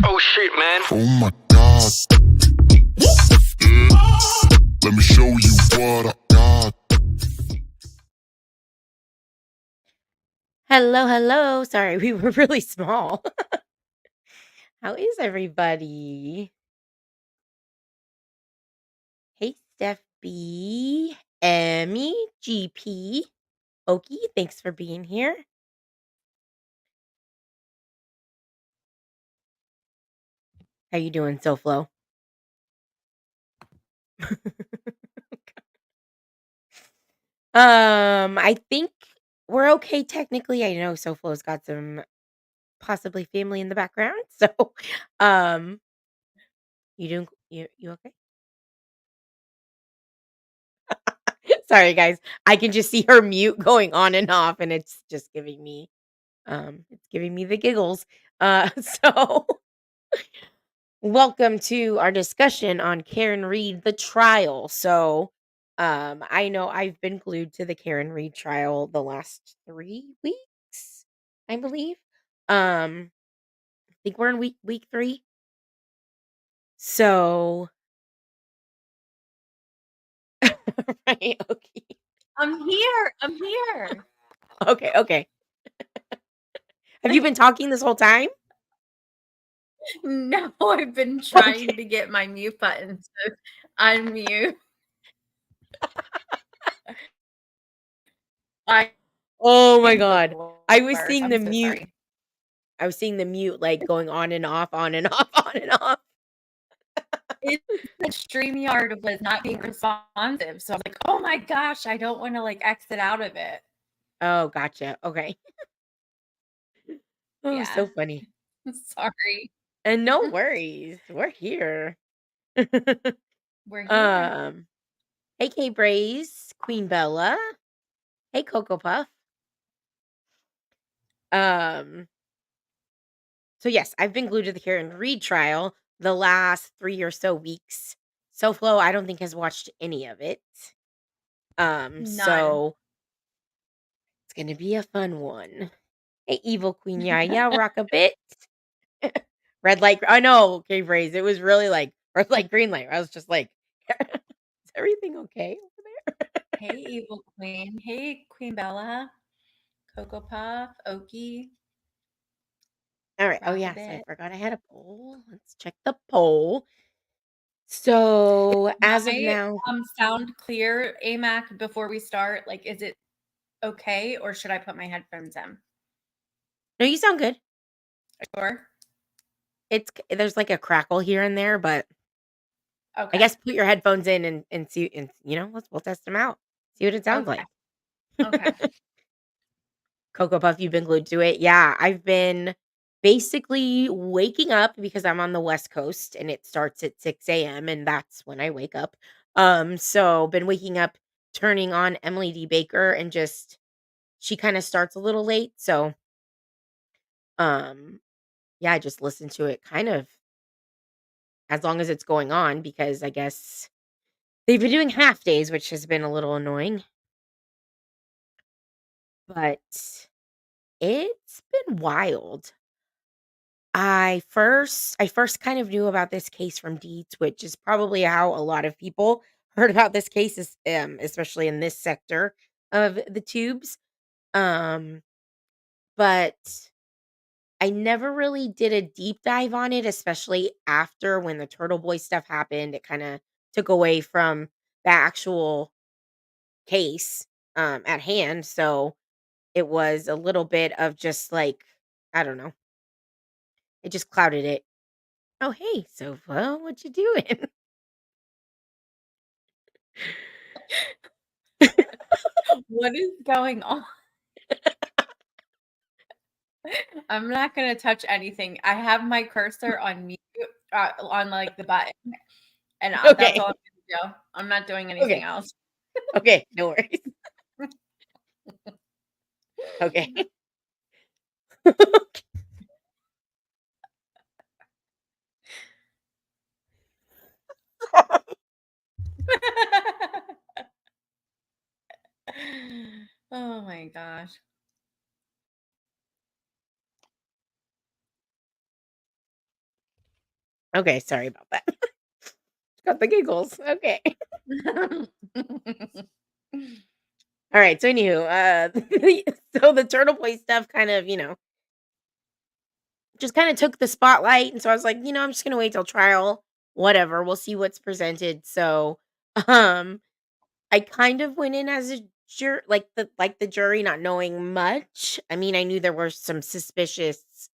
Oh shit, man. Oh my god. Let me show you what I got. Hello, hello. Sorry, we were really small. How is everybody? Hey, Steph B, Emmy, GP, Okie, thanks for being here. How you doing, SoFlo? I think we're okay technically. I know SoFlo's got some possibly family in the background, so um, you okay? Sorry, guys. I can just see her mute going on and off, and it's just giving me it's giving me the giggles. So welcome to our discussion on Karen Reed, the trial. So, I know I've been glued to the Karen Reed trial the last 3 weeks, I believe. I think we're in week 3. So, right, okay, I'm here. I'm here. okay, okay. Have you been talking this whole time? No, I've been trying Okay. to get my mute button to unmute. I Oh my am the god. I was worst. seeing I'm the so mute. sorry. I was seeing the mute like going on and off, on and off, on and off. It's the StreamYard was not being responsive. So I was like, oh my gosh, I don't want to like exit out of it. Oh, gotcha. Okay. Oh, Yeah. so funny. Sorry. And no worries. We're here. We're here. um, hey K Braze, Queen Bella. Hey Cocoa Puff. Um, so yes, I've been glued to the Karen Reed trial the last 3 or so weeks. SoFlo, I don't think has watched any of it. None. So it's gonna be a fun one. Hey, Evil Queen Yaya, rock a bit. Red light. I know, K Braze. It was really like red light, green light. I was just like, is everything okay over there? Hey, Evil Queen. Hey, Queen Bella. Cocoa Puff. Okie. All right. Oh Rock a yeah. So I bit. forgot I had a poll. Let's check the poll. So as of My now, sound clear, AMAC, before we start? Like, is it okay, or should I put my headphones in? no, you sound good. Sure. There's like a crackle here and there, but I Okay. guess put your headphones in and see, and we'll test them out. See what it sounds Okay. like. Okay. Cocoa Puff, you've been glued to it. Yeah, I've been basically waking up because I'm on the West Coast and it starts at 6 a.m. and that's when I wake up. So been waking up, turning on Emily D. Baker, and just she kind of starts a little late. So um yeah, I just listen to it kind of as long as it's going on because I guess they've been doing half days, which has been a little annoying. But it's been wild. I first kind of knew about this case from Deets, which is probably how a lot of people heard about this case, especially in this sector of the tubes. Um, but I never really did a deep dive on it, especially after when the Turtle Boy stuff happened. It kind of took away from the actual case at hand. So it was a little bit of just like, I don't know, it just clouded it. Oh, hey, Sofa, what you doing? What is going on? I'm not gonna touch anything. I have my cursor on mute, on like the button, and that's Okay. all I'm gonna do. I'm not doing anything Okay. else. Okay. No worries. Okay. Oh my gosh. Okay, sorry about that. Got the giggles. Okay. Alright, so anywho, so the Turtle Boy stuff kind of, just kinda took the spotlight, and so I was like, I'm just gonna wait till trial, whatever, we'll see what's presented." So, um, I kind of went in as a the jury, not knowing much. I mean, I knew there were some suspicious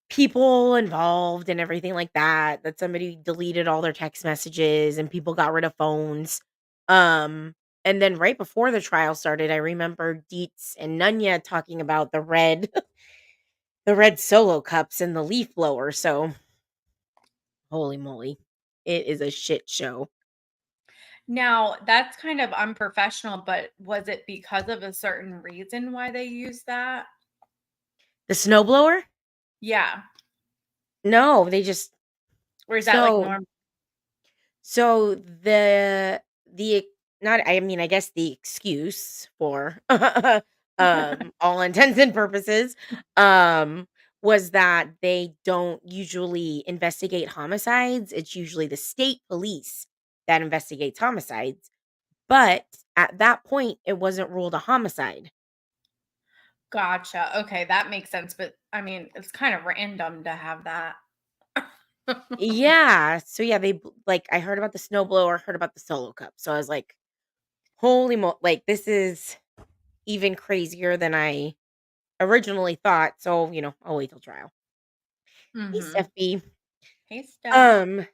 people involved and everything like that, that somebody deleted all their text messages and people got rid of phones. Um, and then right before the trial started, I remember Dietz and Nunya talking about the red the red solo cups and the leaf blower. So holy moly. It is a shit show. Now, that's kind of unprofessional, but was it because of a certain reason why they used that? The snowblower? Yeah. No, they just Or is that like so normal? So the not I mean, I guess the excuse for all intents and purposes um was that they don't usually investigate homicides. It's usually the state police that investigates homicides. But at that point it wasn't ruled a homicide. Gotcha. Okay, that makes sense. But I mean, it's kind of random to have that. Yeah. So yeah, like I heard about the snowblower, heard about the solo cup. So I was like, holy like this is even crazier than I originally thought, so, I'll wait till trial. Hey, Mm-hmm. Steph B. Hey, Steph. Um,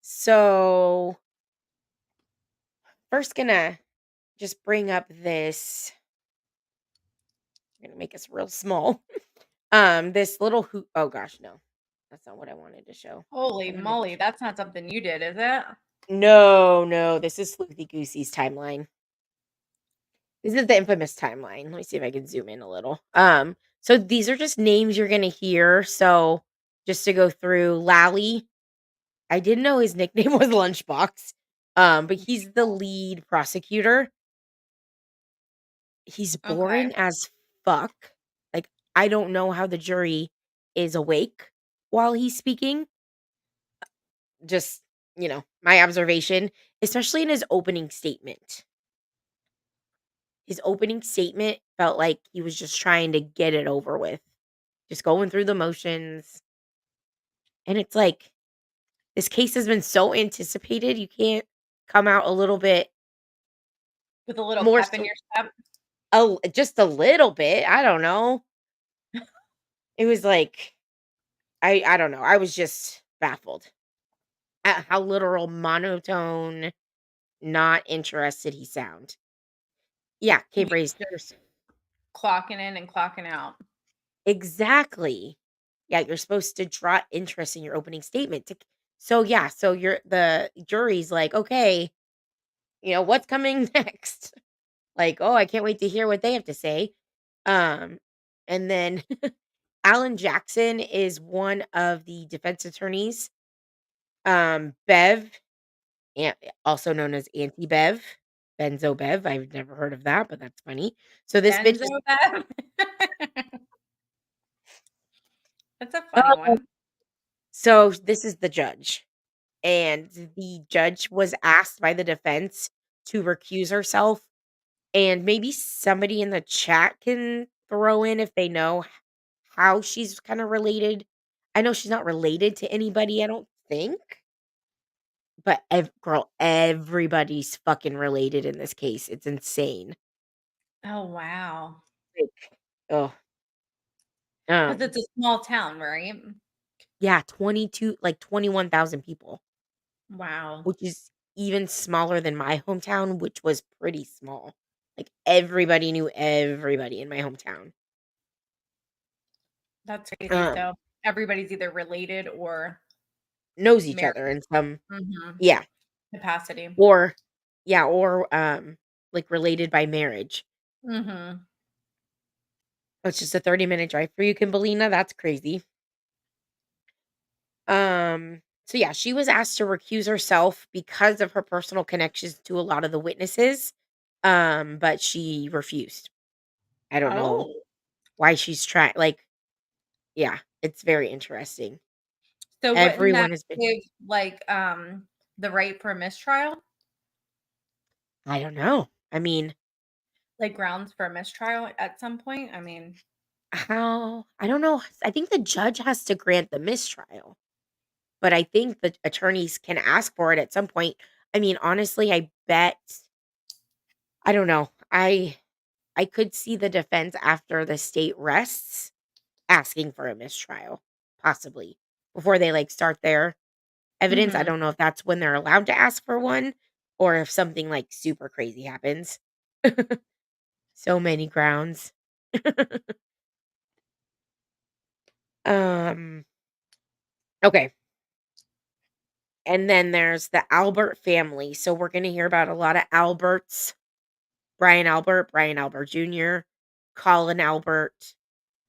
so first gonna just bring up this I'm gonna make this real small. This little hoop oh gosh, no. That's not what I wanted to show. I Holy wanted to moly, show that's not something you did, is it? No, no, this is Sleuthy Goosey's timeline. This is the infamous timeline. Let me see if I can zoom in a little. So these are just names you're gonna hear. So just to go through, Lally, I didn't know his nickname was Lunchbox, but he's the lead prosecutor. He's Okay. boring as fuck. Like, I don't know how the jury is awake while he's speaking. Just, my observation, especially in his opening statement. His opening statement felt like he was just trying to get it over with, just going through the motions. And it's like, this case has been so anticipated, you can't come out a little bit With a little more pep in so your step. just a little bit, I don't know. It was like I don't know, I was just baffled at how literal monotone, not interested he sound. Yeah, He's Cape Race just clocking in and clocking out. exactly. Yeah, you're supposed to draw interest in your opening statement to so yeah, so you're the jury's like, "Okay, what's coming next?" Like, "Oh, I can't wait to hear what they have to say." Um, and then Alan Jackson is one of the defense attorneys. Bev, also known as Auntie Bev, Benzo Bev. I've never heard of that, but that's funny. So this bitch Benzo is Bev? That's a funny oh, one. so this is the judge. And the judge was asked by the defense to recuse herself. And maybe somebody in the chat can throw in if they know how she's kind of related. I know she's not related to anybody, I don't think. But girl, everybody's fucking related in this case. It's insane. Oh, wow. Like, oh, 'Cause it's a small town, right? yeah, 21,000 people, Wow. which is even smaller than my hometown, which was pretty small. Like everybody knew everybody in my hometown. That's crazy. Um, So everybody's either related or Knows each married. other in some Mhm. yeah, Capacity. or like related by marriage. Mhm. It's just a 30-minute drive for you, Kimbolina. That's crazy. So yeah, she was asked to recuse herself because of her personal connections to a lot of the witnesses. But she refused. I don't know Oh. why she's trying yeah, it's very interesting. So wouldn't that Everyone has been give, like, the right for mistrial? I don't know. I mean, Like, grounds for a mistrial at some point? I mean, how I don't know. I think the judge has to grant the mistrial, but I think the attorneys can ask for it at some point. I mean, honestly, I bet I don't know. I could see the defense after the state rests asking for a mistrial, possibly, before they, like, start their evidence. I mhm. don't know if that's when they're allowed to ask for one or if something, like, super crazy happens. So many grounds. Um, okay, and then there's the Albert family, so we're gonna hear about a lot of Alberts. Brian Albert Jr., Colin Albert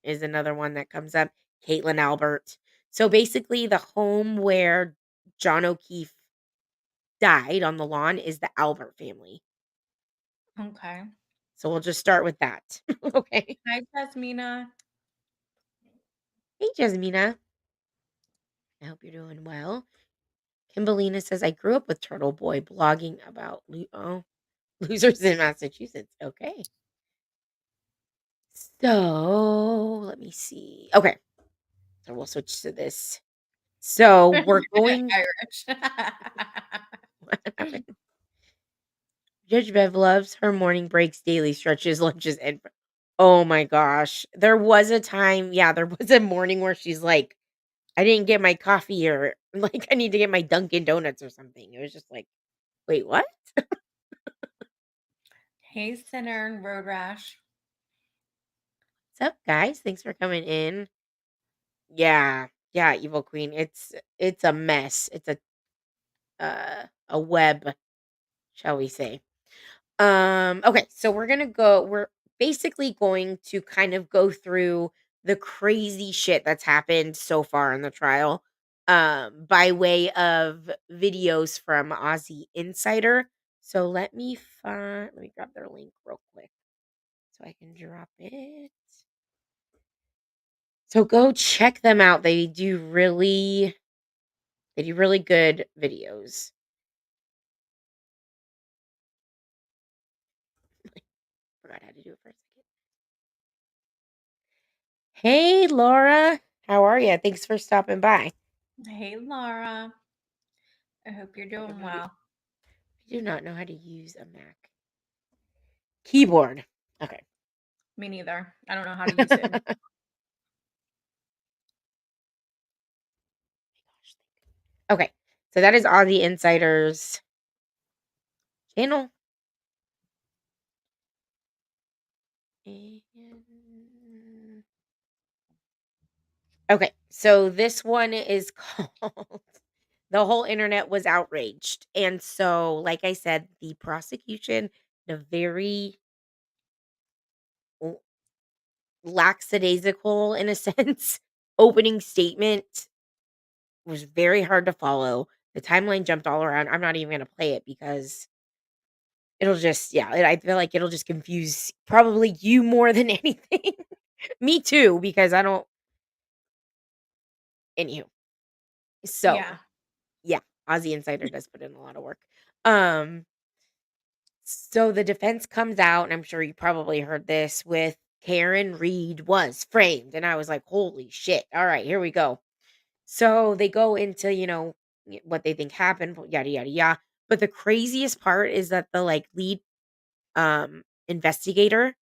is another one that comes up, Caitlin Albert. So, basically, the home where John O'Keefe died on the lawn is the Albert family. Okay. So, we'll just start with that. Okay. Hi, Jasmina. Hey, Jasmina. I hope you're doing well. Kimberlina says, I grew up with Turtle Boy blogging about losers in Massachusetts. Okay. So, let me see. Okay. So, we'll switch to this. So, we're going. Irish. What happened? Judge Bev loves her morning breaks, daily stretches, lunches, and oh my gosh. There was a time, yeah, there was a morning where she's like, I didn't get my coffee or like I need to get my Dunkin' Donuts or something. It was just like, wait, what? Hey, Sinner and Road Rash. What's up, guys? Thanks for coming in. Yeah. Yeah, Evil Queen. It's a mess. It's a web, shall we say. Okay, so we're basically going to kind of go through the crazy shit that's happened so far in the trial by way of videos from Aussie Insider. So let me grab their link real quick so I can drop it. So go check them out. They do really good videos. Forgot how to do it for a second. Hey Laura, how are you? Thanks for stopping by. Hey, Laura. I hope you're Okay, doing well. I do not know how to use a Mac keyboard. Okay. Me neither. I don't know how to use it. Okay. So that is Aussie Insider's channel. And okay. So this one is called The Whole Internet Was Outraged. And so, like I said, the prosecution, the very l- lackadaisical, in a sense, opening statement was very hard to follow. The timeline jumped all around. I'm not even going to play it because it'll just, yeah, I feel like it'll just confuse probably you more than anything. Me too, because I don't, anywho. Yeah. So, yeah, Aussie Insider does put in a lot of work. Um, so the defense comes out, and I'm sure you probably heard this with Karen Reed was framed. And I was like, holy shit. All right, here we go. So they go into, what they think happened, yada yada yada. But the craziest part is that the like lead investigator,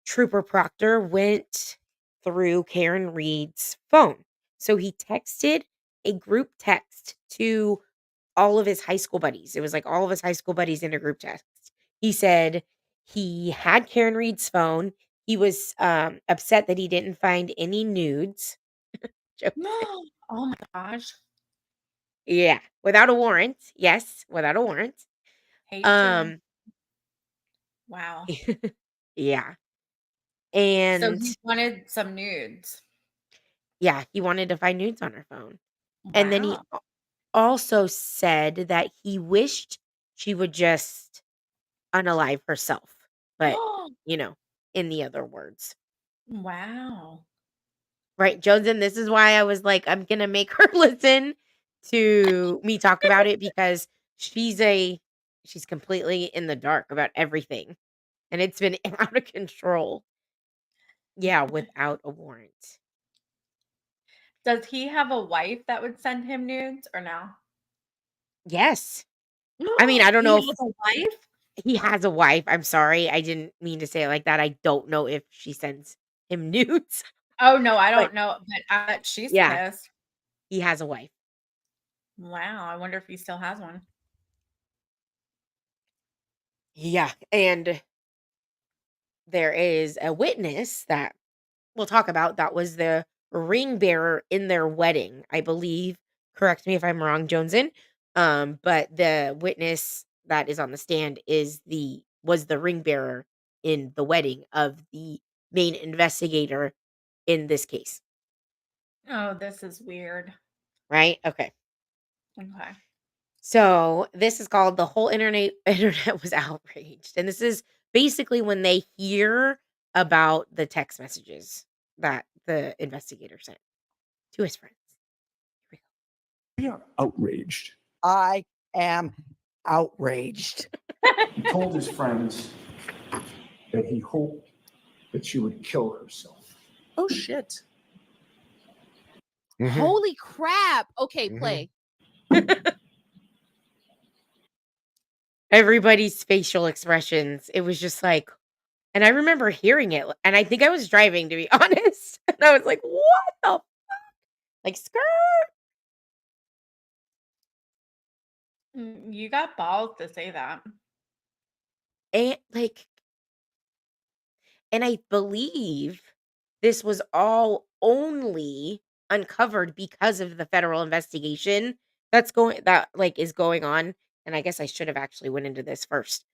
Trooper Proctor, went through Karen Reed's phone. So he texted a group text to all of his high school buddies. It was like all of his high school buddies in a group text. He said he had Karen Reed's phone. He was upset that he didn't find any nudes. Joking. Oh my gosh. Yeah, without a warrant. Yes, without a warrant. Hate to. Um, Wow. yeah, So and he wanted some nudes. yeah, he wanted to find nudes on her phone, and then he Wow. also said that he wished she would just unalive herself, but, you know, in the other words. Wow. Right, Jones, and this is why I was like, I'm gonna make her listen to me talk about it because she's a she's completely in the dark about everything, and it's been out of control. Yeah, without a warrant. Does he have a wife that would send him nudes or no? Yes. I mean, I don't He know if has a wife? he has a wife. I'm sorry, I didn't mean to say it like that. I don't know if she sends him nudes, Oh, no, I but don't know, but I bet she's yeah, pissed. he has a wife. Wow, I wonder if he still has one. Yeah, and there is a witness that we'll talk about that was the ring bearer in their wedding, I believe. Correct me if I'm wrong, Joneson. But the witness that is on the stand was the ring bearer in the wedding of the main investigator in this case, Oh, this is weird. right? Okay. Okay. So this is called the whole internet was outraged. And this is basically when they hear about the text messages that the investigator sent to his friends. Here We are outraged. I am outraged. He told his friends that he hoped that she would kill herself. Oh shit. we go. Holy crap. Okay, Mhm. play. Everybody's facial expressions. It was just like, and I remember hearing it, and I think I was driving to be honest. And I was like, what the like skirt? You got balls to say that. And like, and I believe this was all only uncovered because of the federal investigation that like is going on. And I guess I should have actually went into this first.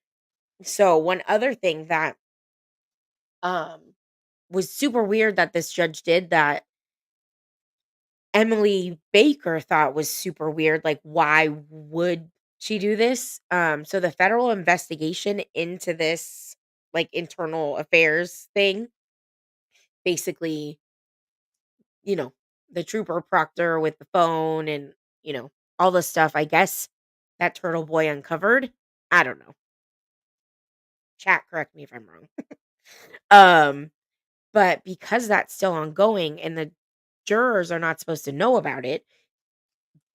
So one other thing that um was super weird that this judge did that Emily Baker thought was super weird, like, why would she do this? So the federal investigation into this, like, internal affairs thing, basically, you know, the trooper Proctor with the phone and, all the stuff, I guess, that turtle boy uncovered. I don't know. Chat, correct me if I'm wrong. Um, but because that's still ongoing and the jurors are not supposed to know about it,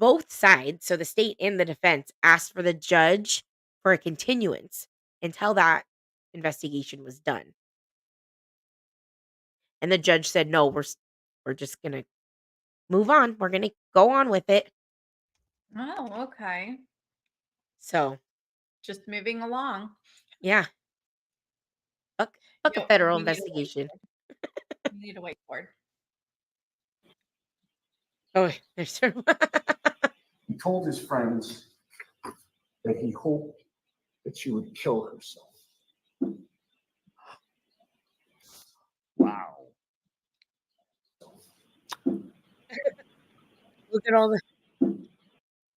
both sides, so the state and the defense, asked for the judge for a continuance until that investigation was done. And the judge said, "No, we're just going to move on. We're going to go on with it." Oh, okay. So, Just moving along. yeah, fuck a Yep, federal we need a investigation. we need a whiteboard. Oh, there's He told his friends that he hoped that she would kill herself. Wow. look at all the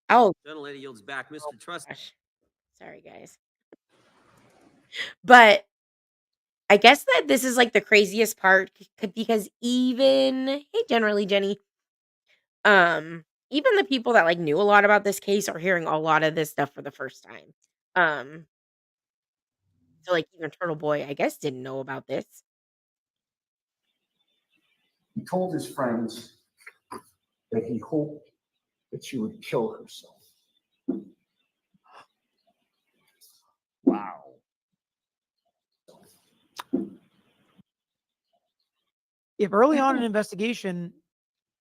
Oh, Gentlelady yields back, oh Mr. Trust. gosh. Sorry, guys. But I guess that this is like the craziest part because even hey, generally Jenny, even the people that, like, knew a lot about this case are hearing a lot of this stuff for the first time. Um, so, like, even Turtle Boy, I guess, didn't know about this. He told his friends that he hoped that she would kill herself. Wow. If early on in an investigation,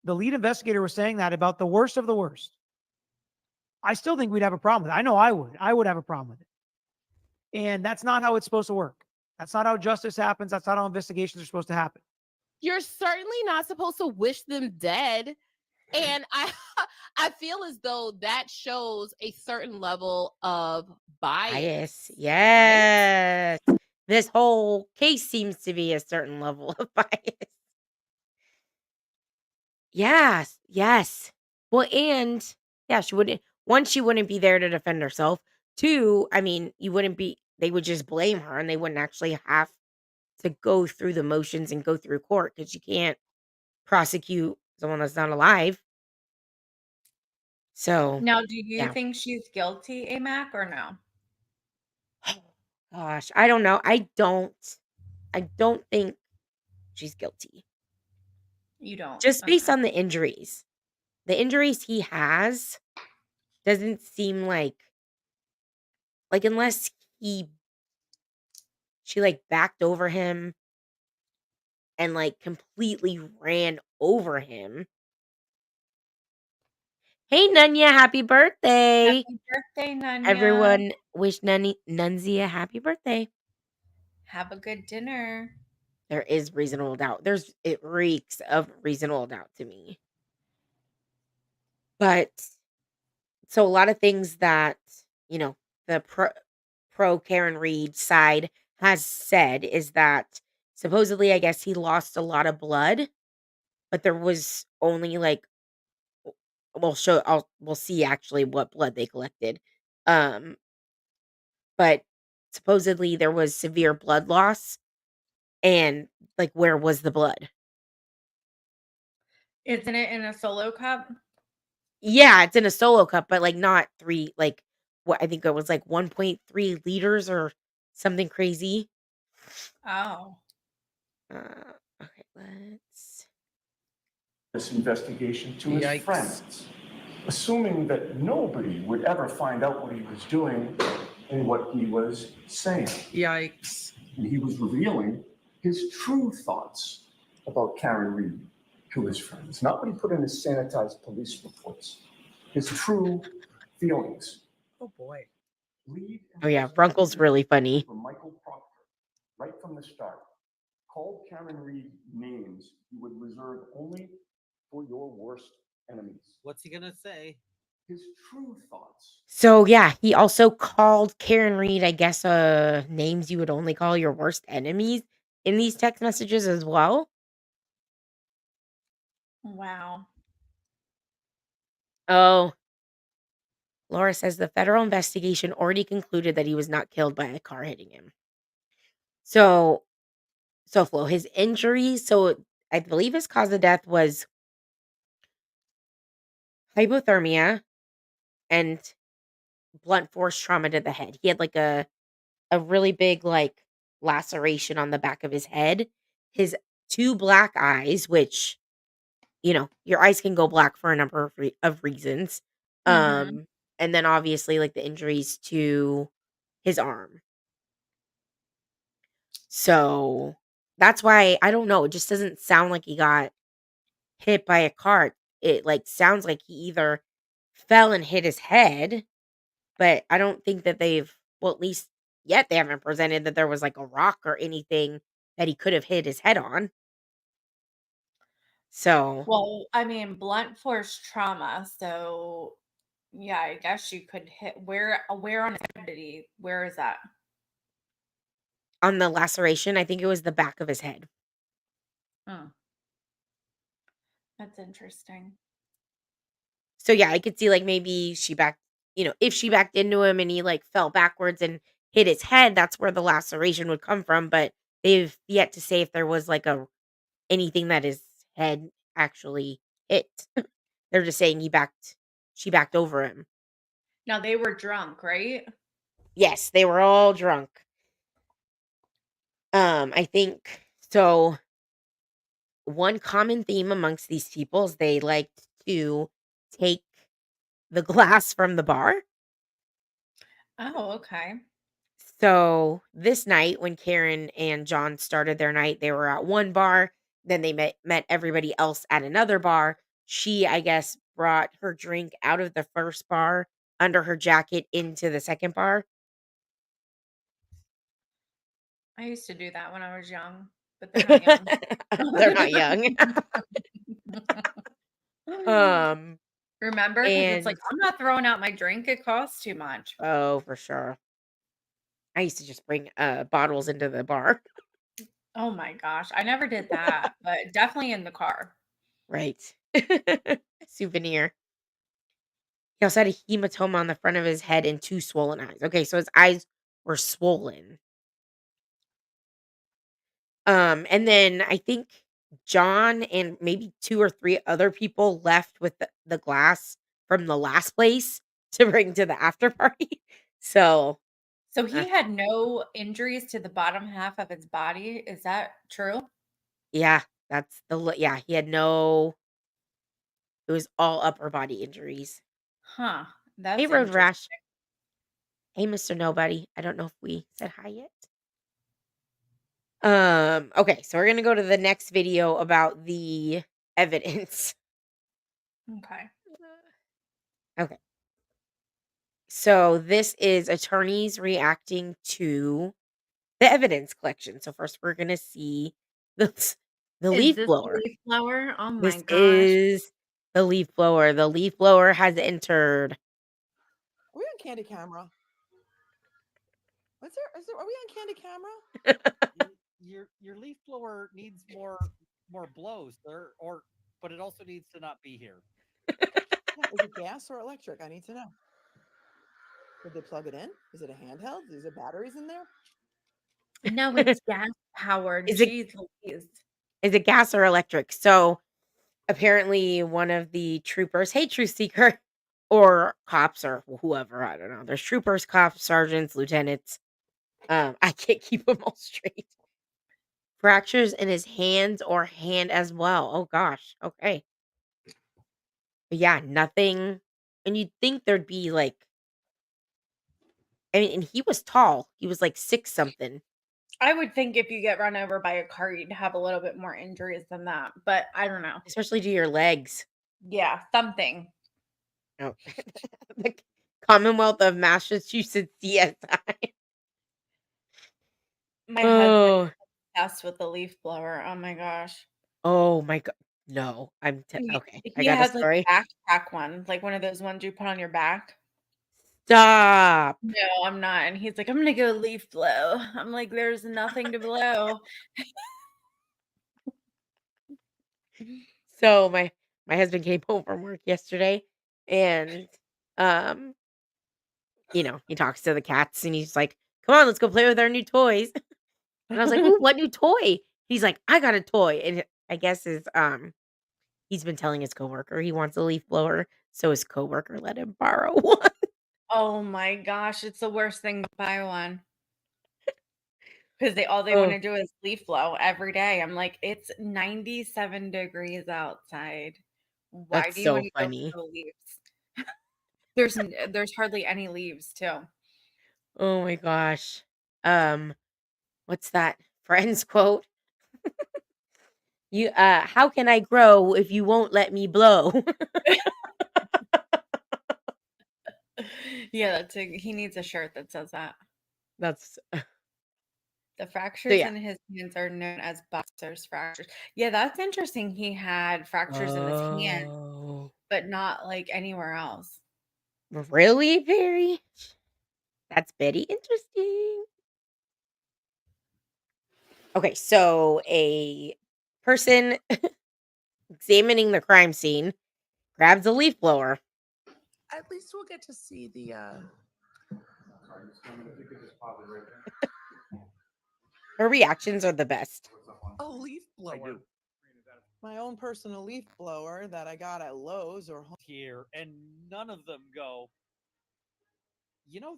the lead investigator was saying that about the worst of the worst, I still think we'd have a problem with it. I know I would. I would have a problem with it. And that's not how it's supposed to work. That's not how justice happens. That's not how investigations are supposed to happen. You're certainly not supposed to wish them dead. And I I feel as though that shows a certain level of bias. Bias. Yes. This whole case seems to be a certain level of bias. Yes, yes. Well, and yeah, she wouldn't be there to defend herself. 2, I mean, you wouldn't be they would just blame her and they wouldn't actually have to go through the motions and go through court because you can't prosecute someone that's not alive. So, Now, do you yeah. think she's guilty, AMAC, or no? Gosh, I don't know. I don't think she's guilty. You don't. Just based Okay. on the injuries. The injuries he has doesn't seem like unless she like backed over him and like completely ran over him. Hey Nunya, happy birthday. Happy birthday, Nanya. Everyone wish Nunzia a happy birthday. Have a good dinner. There is reasonable doubt. It reeks of reasonable doubt to me. But so a lot of things that, you know, the pro Karen Reed side has said is that supposedly I guess he lost a lot of blood, but there was only like we'll see actually what blood they collected. Um but supposedly there was severe blood loss and like where was the blood? Isn't it in a solo cup? Yeah, it's in a solo cup, but like not 3 like what I think it was like 1.3 liters or something crazy. Oh. Okay, let's This investigation to his Yikes. friends, assuming that nobody would ever find out what he was doing and what he was saying. Yikes. And he was revealing his true thoughts about Karen Reed to his friends, not what he put in his sanitized police reports, his true feelings. Oh boy. Reed Oh yeah, Runkle's really funny. from Michael Proctor, right from the start, called Karen Reed names you would reserve only for your worst enemies. What's he gonna say? His true thoughts. So yeah, he also called Karen Reed, I guess, names you would only call your worst enemies in these text messages as well. Wow. Oh, Laura says the federal investigation already concluded that he was not killed by a car hitting him. So, Flo, his injuries, so I believe his cause of death was hypothermia and blunt force trauma to the head. He had like a really big like laceration on the back of his head. His two black eyes, which your eyes can go black for a number of reasons. Mhm. And then obviously like the injuries to his arm. So that's why I don't know. It just doesn't sound like he got hit by a car. It like sounds like he either fell and hit his head, but I don't think that well, at least yet they haven't presented that there was like a rock or anything that he could have hit his head on. So Well, I mean, blunt force trauma, so yeah, I guess you could hit where on his head where is that? on the laceration, I think it was the back of his head. Hmm. That's interesting. So yeah, I could see like maybe if she backed into him and he like fell backwards and hit his head, that's where the laceration would come from. But they've yet to say if there was like anything that his head actually hit. They're just saying she backed over him. Now they were drunk, right? Yes, they were all drunk. I think so. One common theme amongst these people is they liked to take the glass from the bar. Oh, okay. So this night, when Karen and John started their night, they were at one bar. Then they met everybody else at another bar. She, I guess, brought her drink out of the first bar under her jacket into the second bar. I used to do that when I was young, but they're not young. They're not young. um, Remember? Because it's like, and I'm not throwing out my drink. It costs too much. oh, for sure. I used to just bring bottles into the bar. Oh my gosh. I never did that, but definitely in the car. Right. Souvenir. He also had a hematoma on the front of his head and two swollen eyes. Okay, so his eyes were swollen. And then I think John and maybe 2 or 3 other people left with the glass from the last place to bring to the after party. So, So uh, he had no injuries to the bottom half of his body. Is that true? yeah, he had it was all upper body injuries. Huh. Hey, That's Road interesting. Rash. Hey, Mr. Nobody. I don't know if we said hi yet. Okay, so we're gonna go to the next video about the evidence. Okay. Okay. So this is attorneys reacting to the evidence collection. So first we're gonna see the the Is leaf this the blower. leaf blower? Oh my This gosh. is the leaf blower. The leaf blower has entered. Are we on Candy Camera? Are we on Candy Camera? Your leaf blower needs more blows, sir, but it also needs to not be here. Yeah, is it gas or electric? I need to know. Did they plug it in? Is it a handheld? Is there batteries in there? No, it's gas powered. Is it Jeez Louise. is it gas or electric? So apparently one of the troopers, hey truth seeker, or cops or whoever, I don't know. There's troopers, cops, sergeants, lieutenants. I can't keep them all straight. Fractures in his hands or hand as well. Oh gosh. Okay. But yeah, nothing. And you'd think there'd be like, I mean, and he was tall. He was like 6 something. I would think if you get run over by a car, you'd have a little bit more injuries than that, but I don't know. Especially to your legs. Yeah, something. Oh. The Commonwealth of Massachusetts CSI. My husband Oh. is obsessed with the leaf blower. Oh my gosh. Oh my god. No, okay. I He got a has like story. a backpack one, like one of those ones you put on your back. Stop. No, I'm not. And he's like, I'm gonna go leaf blow. I'm like, there's nothing to blow. So my husband came home from work yesterday and um he talks to the cats and he's like, "Come on, let's go play with our new toys." And I was like, "Ooh, what new toy?" He's like, "I got a toy." And I guess he's been telling his coworker he wants a leaf blower, so his coworker let him borrow one. Oh my gosh, it's the worst thing to buy one. Because all they Oh, wanna do is leaf blow every day. I'm like, "It's 97 degrees outside. Why that's do you so wanna go funny. blow leaves?" There's hardly any leaves too. Oh my gosh. Um, what's that Friends quote? How can I grow if you won't let me blow? Yeah, he needs a shirt that says that. That's The so fractures yeah. in his hands are known as boxer's fractures. Yeah, that's interesting. He had fractures in his hand, Oh, but not like anywhere else. really, Very? That's very interesting. Okay, so a person examining the crime scene grabs a leaf blower. At least we'll get to see the Her reactions are the best. a leaf blower. My own personal leaf blower that I got at Lowe's or Home. Here, and none of them go,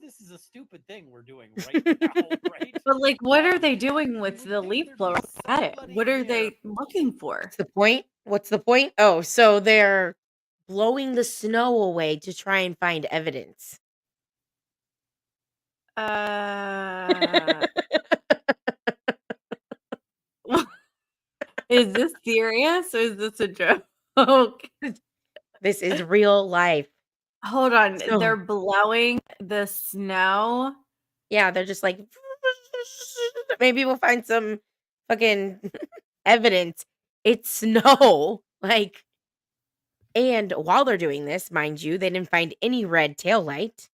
this is a stupid thing we're doing right now, right? But like, what are Um, they doing you with would the think leaf there'd be blower at it? somebody What are here. they looking for? What's the point? What's the point? Oh, so they're blowing the snow away to try and find evidence. Is this serious or is this a joke? This is real life. Hold on, they're So, blowing the snow? yeah, they're just like, maybe we'll find some fucking evidence. It's snow. Like, and while they're doing this, mind you, they didn't find any red tail light.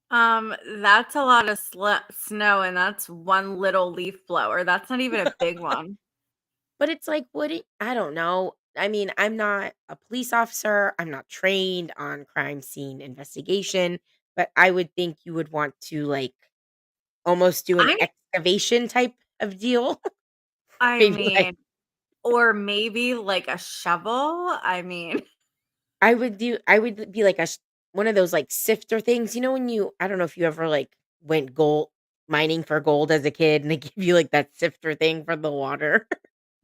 That's a lot of snow, and that's one little leaf blower. That's not even a big one. But it's like, I don't know. I mean, I'm not a police officer. I'm not trained on crime scene investigation, but I would think you would want to like almost do an I excavation type of deal. I Maybe like mean, or maybe like a shovel. I mean, I would be like one of those like sifter things. You know when I don't know if you ever like went gold mining for gold as a kid and they give you like that sifter thing for the water.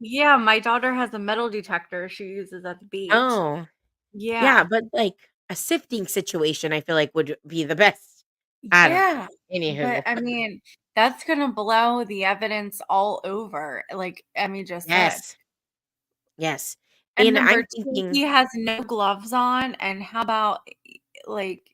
yeah, my daughter has a metal detector she uses at the beach. Oh, yeah, Yeah. but like a sifting situation I feel like would be the best. I don't know. Yeah. But Anywho, I mean, that's gonna blow the evidence all over, like Emmy just said. yes. Yes. And And number I'm 2, he thinking has no gloves on, and how about, like,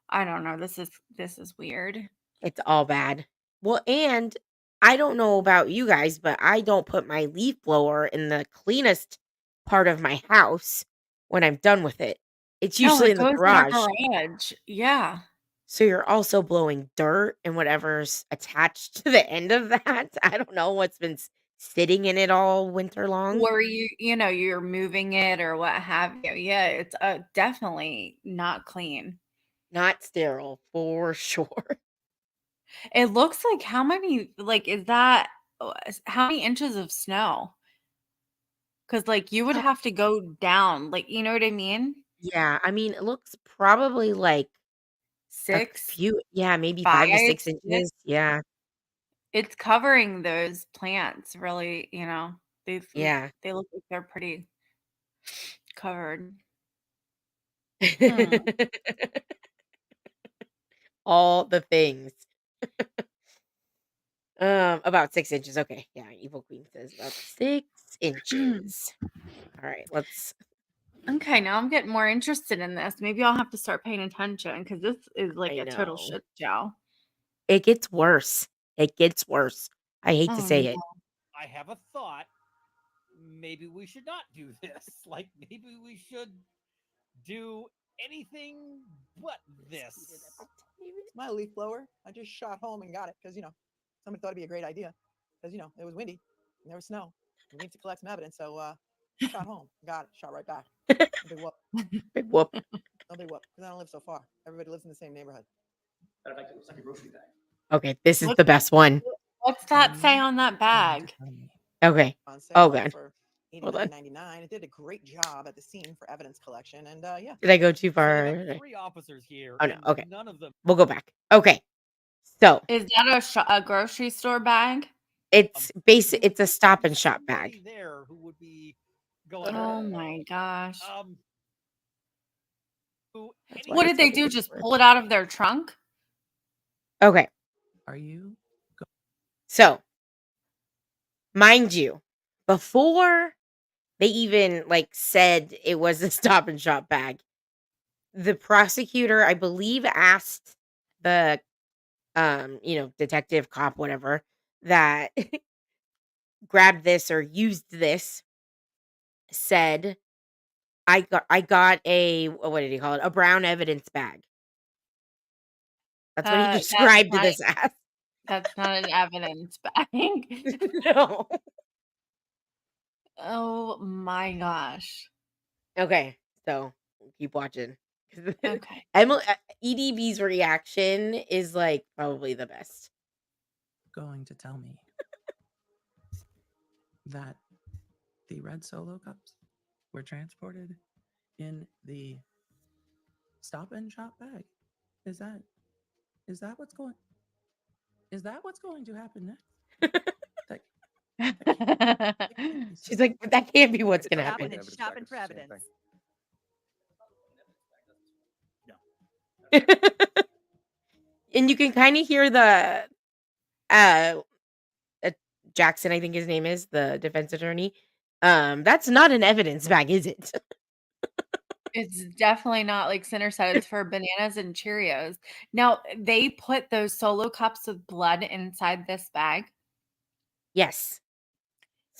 I don't know, this is weird. it's all bad. Well, and I don't know about you guys, but I don't put my leaf blower in the cleanest part of my house when I'm done with it. It's No, usually it in the goes in our garage. garage. Yeah. So you're also blowing dirt and whatever's attached to the end of that. I don't know what's been sitting in it all winter long. Or you're moving it or what have you. Yeah, it's, definitely not clean. Not sterile for sure. It looks like how many like, is that how many inches of snow? Because like, you would have to go down, like, you know what I mean? Yeah, I mean, it looks probably like a 6, few, yeah, maybe 5 to 5, 6 6. inches. Yeah. It's covering those plants really, Yeah. they look like they're pretty covered. Hmm. All the things. About 6 inches. Okay. Yeah, Evil Queen says about 6 inches. All right, let's Okay, now I'm getting more interested in this. Maybe I'll have to start paying attention because this is like I a total know. shit show. It gets worse. It gets worse. I hate to Oh, say it. no. I have a thought. Maybe we should not do this. Like maybe we should do anything but this. My leaf blower, I just shot home and got it because, somebody thought it'd be a great idea because, it was windy and there was snow. We needed to collect some evidence. So, shot home, got it, shot right back. No big whoop. Big whoop. No big whoop because I don't live so far. Everybody lives in the same neighborhood. Matter of fact, it looks like a grocery bag. Okay, this is What the best one. what's that say on that bag? Okay. On Oh sale god. for Hold on. $89.99. It did a great job at the scene for evidence collection. And yeah, Did I go too So far? we have 3 officers here, Oh no. and Okay. none of them. We'll go back. Okay. So, Is that a grocery store bag? it's basic who it's a would stop be and shop somebody bag. there who would be going. Oh my gosh. Who That's any why What I did they said it do? was Just worth. pull it out of their trunk? Okay. Are you? So, mind you, before they even like said it was a stop and shop bag, the prosecutor, I believe, asked the detective, cop, whatever, that grabbed this or used this, said, I got a what did he call it? A brown evidence bag. That's what he That's described not this as. that's not an evidence bag. No. Oh my gosh. Okay, so keep watching. Okay. Emily, EDB's reaction is like probably the best. Going to tell me that the red solo cups were transported in the stop and shop bag? Is that what's going to happen next? That, that can't be so. She's like, but that can't be what's gonna Stopping happen. and shopping for evidence. And you can kind of hear the uh, uh Jackson, I think his name is, the defense attorney. That's not an evidence bag, is it? It's definitely not like Center said, it's for bananas and Cheerios. Now, they put those solo cups with blood inside this bag, Yes.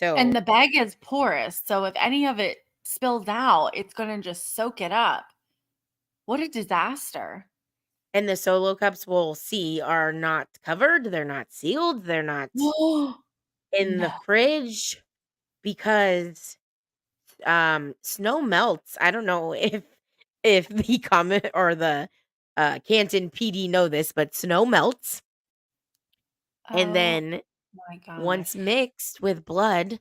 and So, the bag is porous, so if any of it spills out, it's gonna just soak it up. What a disaster. and the solo cups we'll see are not covered, they're not sealed, they're not in the No. fridge because snow melts. I don't know if the comment or the Canton PD know this, but snow melts and Oh, then My gosh. Once mixed with blood,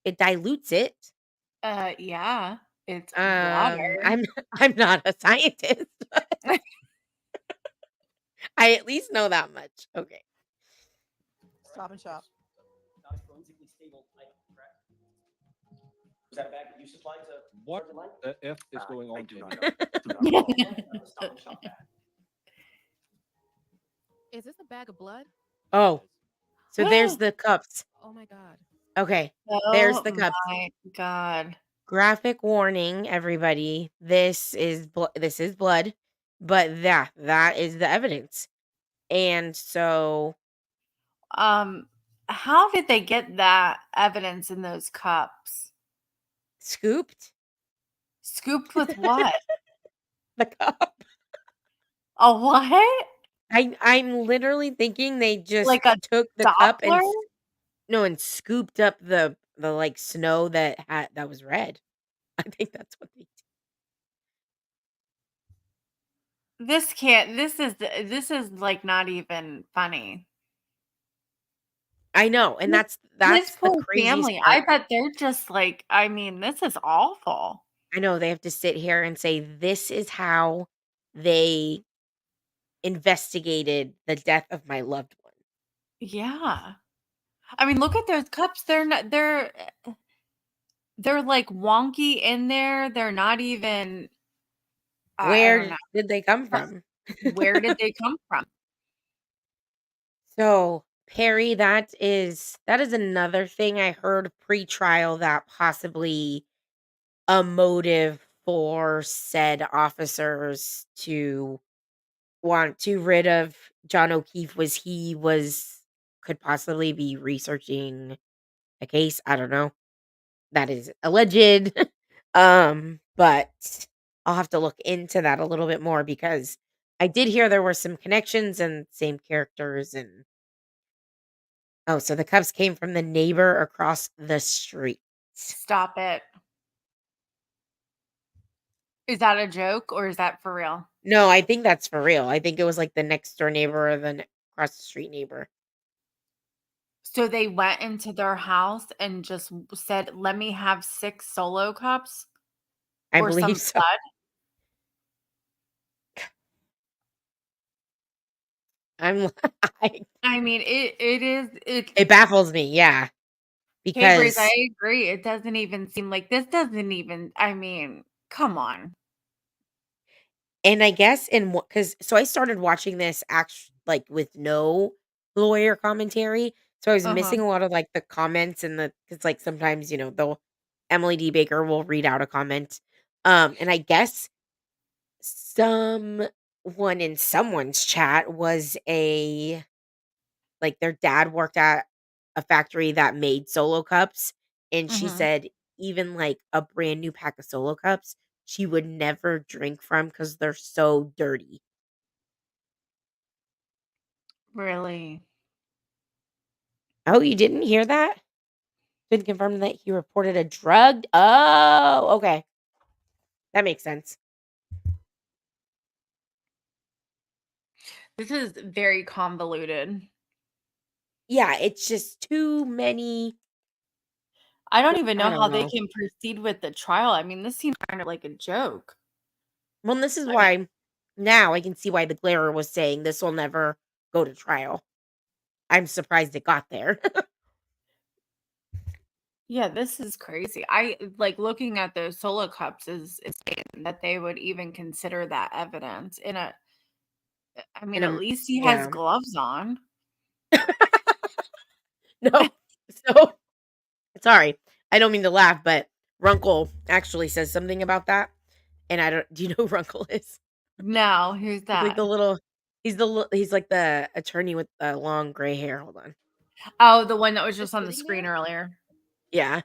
it dilutes it. Yeah, it's water. I'm not a scientist. But I at least know that much. Okay. Stop and Shop. Not a forensically stable item, correct? Was that bag that you supplied to? What the F is going on here? Is this a bag of blood? Oh, so there's the cups. Oh my god. Okay. There's Oh the cups. my god. Graphic warning, everybody. This is blood, but that is the evidence. And so How did they get that evidence in those cups? scooped Scooped with what? the cup. A what? I'm literally thinking they just Like a took the cup and Doppler? and scooped up the like snow that was red. I think that's what they did. This is like not even funny. I know, and This that's the poor craziest family. part. I bet they're just like, I mean, this is awful. I know they have to sit here and say this is how they investigated the death of my loved one. Yeah. I mean, look at those cups. They're like wonky in there. They're not even I don't Where know. did they come from? Where did they come from? So, Perry, that is another thing I heard pre-trial that possibly a motive for said officers to want to rid of John O'Keefe was he could possibly be researching a case. I don't know. That is alleged. But I'll have to look into that a little bit more because I did hear there were some connections and same characters and oh, so the Cubs came from the neighbor across the street. Stop it. Is that a joke or is that for real? No, I think that's for real. I think it was like the next door neighbor or the across the street neighbor. So they went into their house and just said, "Let me have 6 solo cups I or some believe so. blood." I'm I mean, it it baffles me, yeah. Hey, Breeze, I Because agree. It doesn't even seem like this doesn't even I mean, come on. and I guess in what because so I started watching this like with no lawyer commentary. So I was Uh-huh. missing a lot of like the comments and because like sometimes, they'll Emily D. Baker will read out a comment. And I guess someone in someone's chat was like their dad worked at a factory that made solo cups. And she Mhm. said even like a brand new pack of solo cups, she would never drink from because they're so dirty. Really? Oh, you didn't hear that? Been confirmed that he reported a drug. Oh, okay. That makes sense. This is very convoluted. Yeah, it's just too many. I don't even I know how don't they know. can proceed with the trial. I mean, this seems kind of like a joke. Well, this is I mean, why now I can see why the Glarer was saying this will never go to trial. I'm surprised it got there. yeah, this is crazy. I like looking at those solo cups is insane that they would even consider that evidence in a I mean, And at least he has yeah. gloves on. No. So sorry. I don't mean to laugh, but Runkle actually says something about that. And I don't do you know who Runkle is? No, who's He's like that? he's like the attorney with the long gray hair. Hold on. Oh, the one that was Just just on the sitting screen there? earlier. Yeah.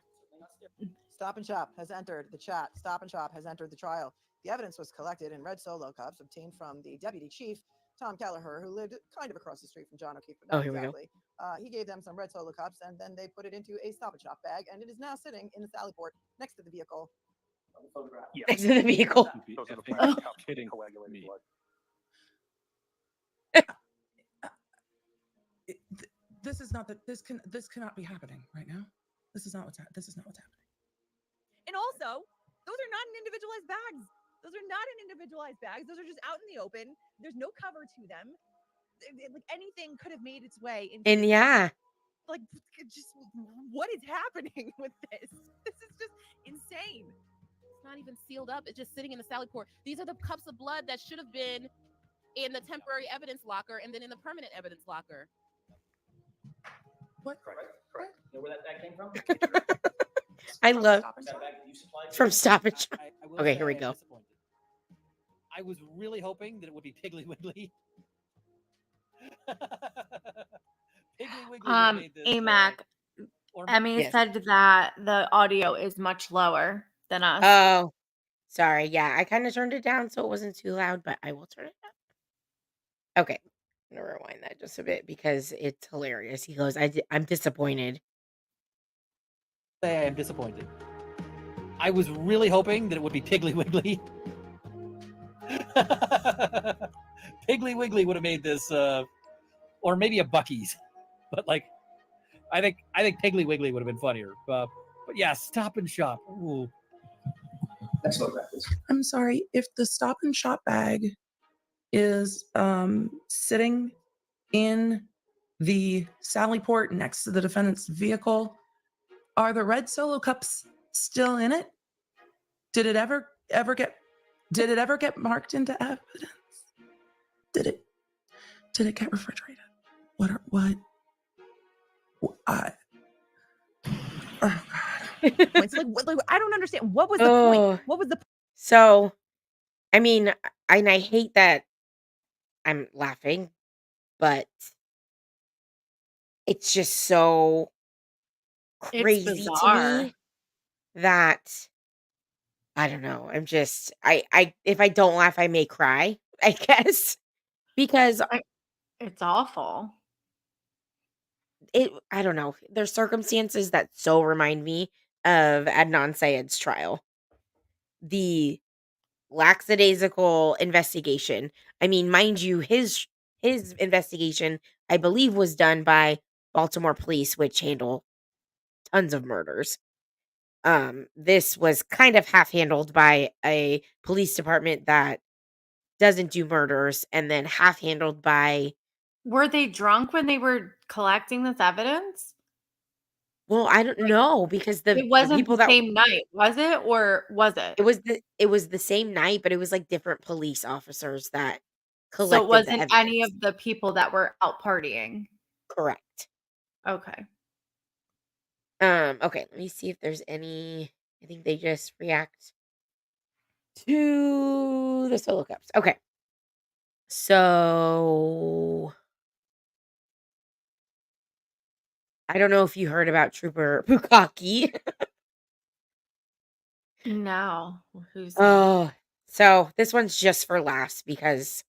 Stop and Shop has entered the chat. Stop and Shop has entered the trial. The evidence was collected in red solo cups obtained from the deputy chief, Tom Kelleher, who lived kind of across the street from John O'Keefe, but Oh, not here we go. exactly. He gave them some red solo cups, and then they put it into a Stop and Shop bag, and it is now sitting in the sally port next to the vehicle. Next to the vehicle. Kidding me. this is not that this cannot be happening right now. This is not what's happening. And also, those are not in individualized bags. Those are not in individualized bags. Those are just out in the open. There's no cover to them. Like anything could have made its way into. And yeah, Like, just what is happening with this? This is just insane. It's not even sealed up. It's just sitting in the salad court. These are the cups of blood that should have been in the temporary evidence locker and then in the permanent evidence locker. What? Correct. You know where that bag came from? I love Stop and That Shop? bag that you supplied? from Stop and Shop. I will Okay, say here we I'm go. disappointed. I was really hoping that it would be Piggly Wiggly. Piggly Wiggly would've made this, AMAC, or Emmy Yes. said that the audio is much lower than us. Oh, sorry. Yeah, I kind of turned it down so it wasn't too loud, but I will turn it up. Okay, I'm gonna rewind that just a bit because it's hilarious. He goes, I'm disappointed. say I am disappointed. I was really hoping that it would be Piggly Wiggly. Piggly Wiggly would have made this, or maybe a Bucky's, but like, I think Piggly Wiggly would have been funnier. But yeah, Stop and Shop. Ooh. That's what that is. I'm sorry. If the Stop and Shop bag is sitting in the Sally port next to the defendant's vehicle, are the red Solo cups still in it? Did it ever get marked into evidence? Did it get refrigerated? What? Oh God. Points. Like, I don't understand. What was the Oh. point? What was the So, I mean, and I hate that I'm laughing, but it's just so It's crazy to bizarre. me that I don't know. I'm just I if I don't laugh, I may cry, I guess. Because It's awful. I don't know. There's circumstances that so remind me of Adnan Syed's trial. The lackadaisical investigation. I mean, mind you, his investigation, I believe, was done by Baltimore police, which handle tons of murders. This was kind of half handled by a police department that doesn't do murders, and then half handled by. Were they drunk when they were collecting this evidence? Well, I don't know because the It wasn't people the that same night, was it? Or was it? it was the same night, but it was like different police officers that So collected it the wasn't any evidence. of the people that were out partying. Correct. Okay. Okay, let me see if there's any. I think they just react to the solo cups. Okay. So I don't know if you heard about Trooper Bukaki. No. Who's that? Oh, so this one's just for laughs because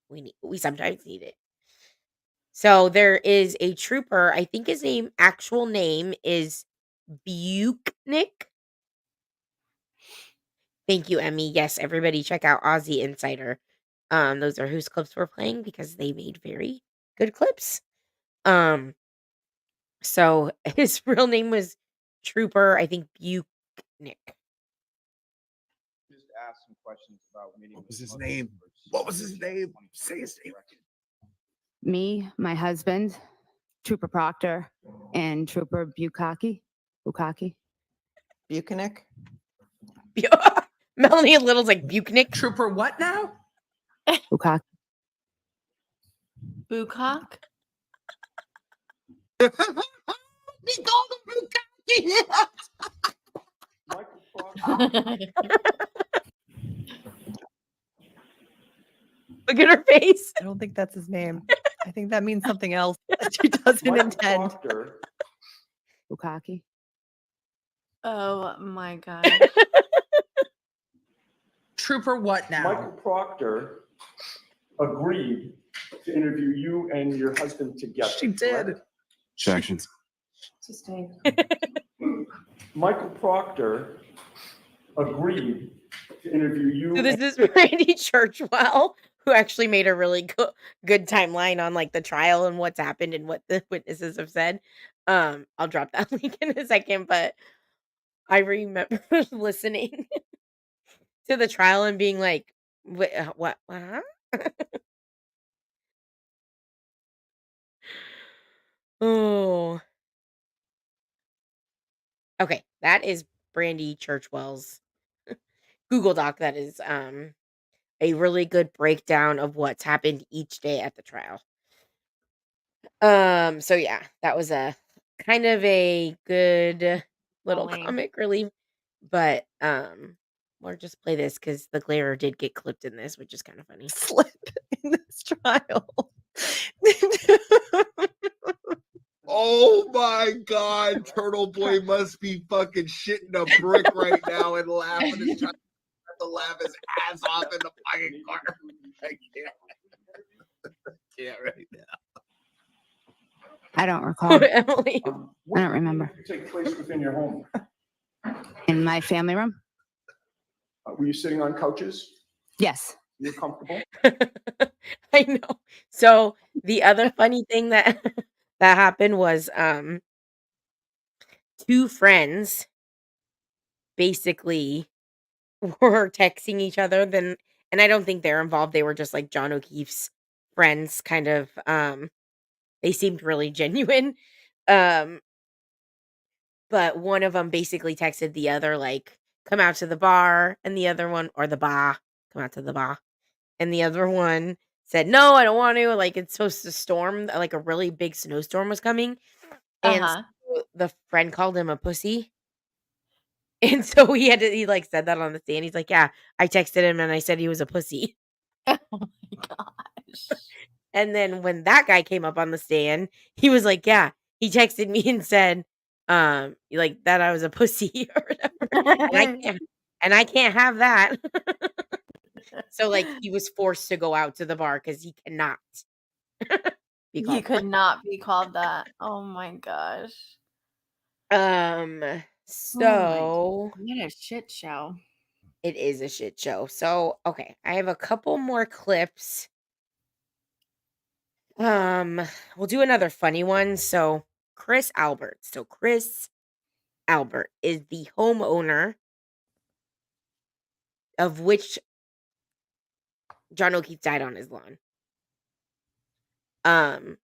we sometimes need it. So there is a trooper. I think his actual name is Buchnick. Thank you, Emmy. Yes, everybody check out Aussie Insider. Those are whose clips we're playing because they made very good clips. So his real name was Trooper, I think Buchnick. Just ask some questions about meeting. What was his name? What was his name? Say his name. Me, my husband, Trooper Proctor, and Trooper Bukaki. Buchanan. Melanie Little's like Buchnick. Trooper what now? Bukaki. Bukak? Michael Proctor. Look at her face. I don't think that's his name. I think that means something else that she doesn't Michael intend. Proctor Bukaki. Oh my God. Trooper what now? Michael Proctor agreed to interview you and your husband together. She did. correct? Sections. Michael Proctor agreed to interview you. So this is Randy Churchwell, who actually made a really good timeline on like the trial and what's happened and what the witnesses have said. I'll drop that link in a second, but I remember listening to the trial and being like, What? Huh?" Oh, okay. That is Brandy Churchwell's Google Doc. That is a really good breakdown of what's happened each day at the trial. So yeah, that was a kind of a good little Golly. comic relief, but we'll just play this because the glare did get clipped in this, which is kind of funny. Slip in this trial. Oh my God, Turtle Boy must be fucking shitting a brick right now and laughing. He's trying to laugh his ass off in the fucking car. I can't right now. I don't recall. Emily. I don't remember. Take place within your home. In my family room? Were you sitting on couches? Yes. You were comfortable? I know. So the other funny thing that that happened was two friends basically were texting each other then, and I don't think they're involved. They were just like John O'Keefe's friends, kind of they seemed really genuine. Um but one of them basically texted the other like come out to the bar, and the other one, or the bar, come out to the bar. And the other one said, "No, I don't want to." Like it's supposed to storm, like a really big snowstorm was coming. And Uh-huh. so the friend called him a pussy. And so he like said that on the stand. He's like, "Yeah, I texted him and I said he was a pussy." Oh my gosh. And then when that guy came up on the stand, he was like, "Yeah, he texted me and said, like that I was a pussy or whatever." And I can't have that. So like he was forced to go out to the bar because he cannot be He called. could not be called that. Oh my gosh. Um, Oh my so what a shit show. it is a shit show. So okay, I have a couple more clips. We'll do another funny one. So Chris Albert. So Chris Albert is the homeowner of which John O'Keefe died on his lawn. Um,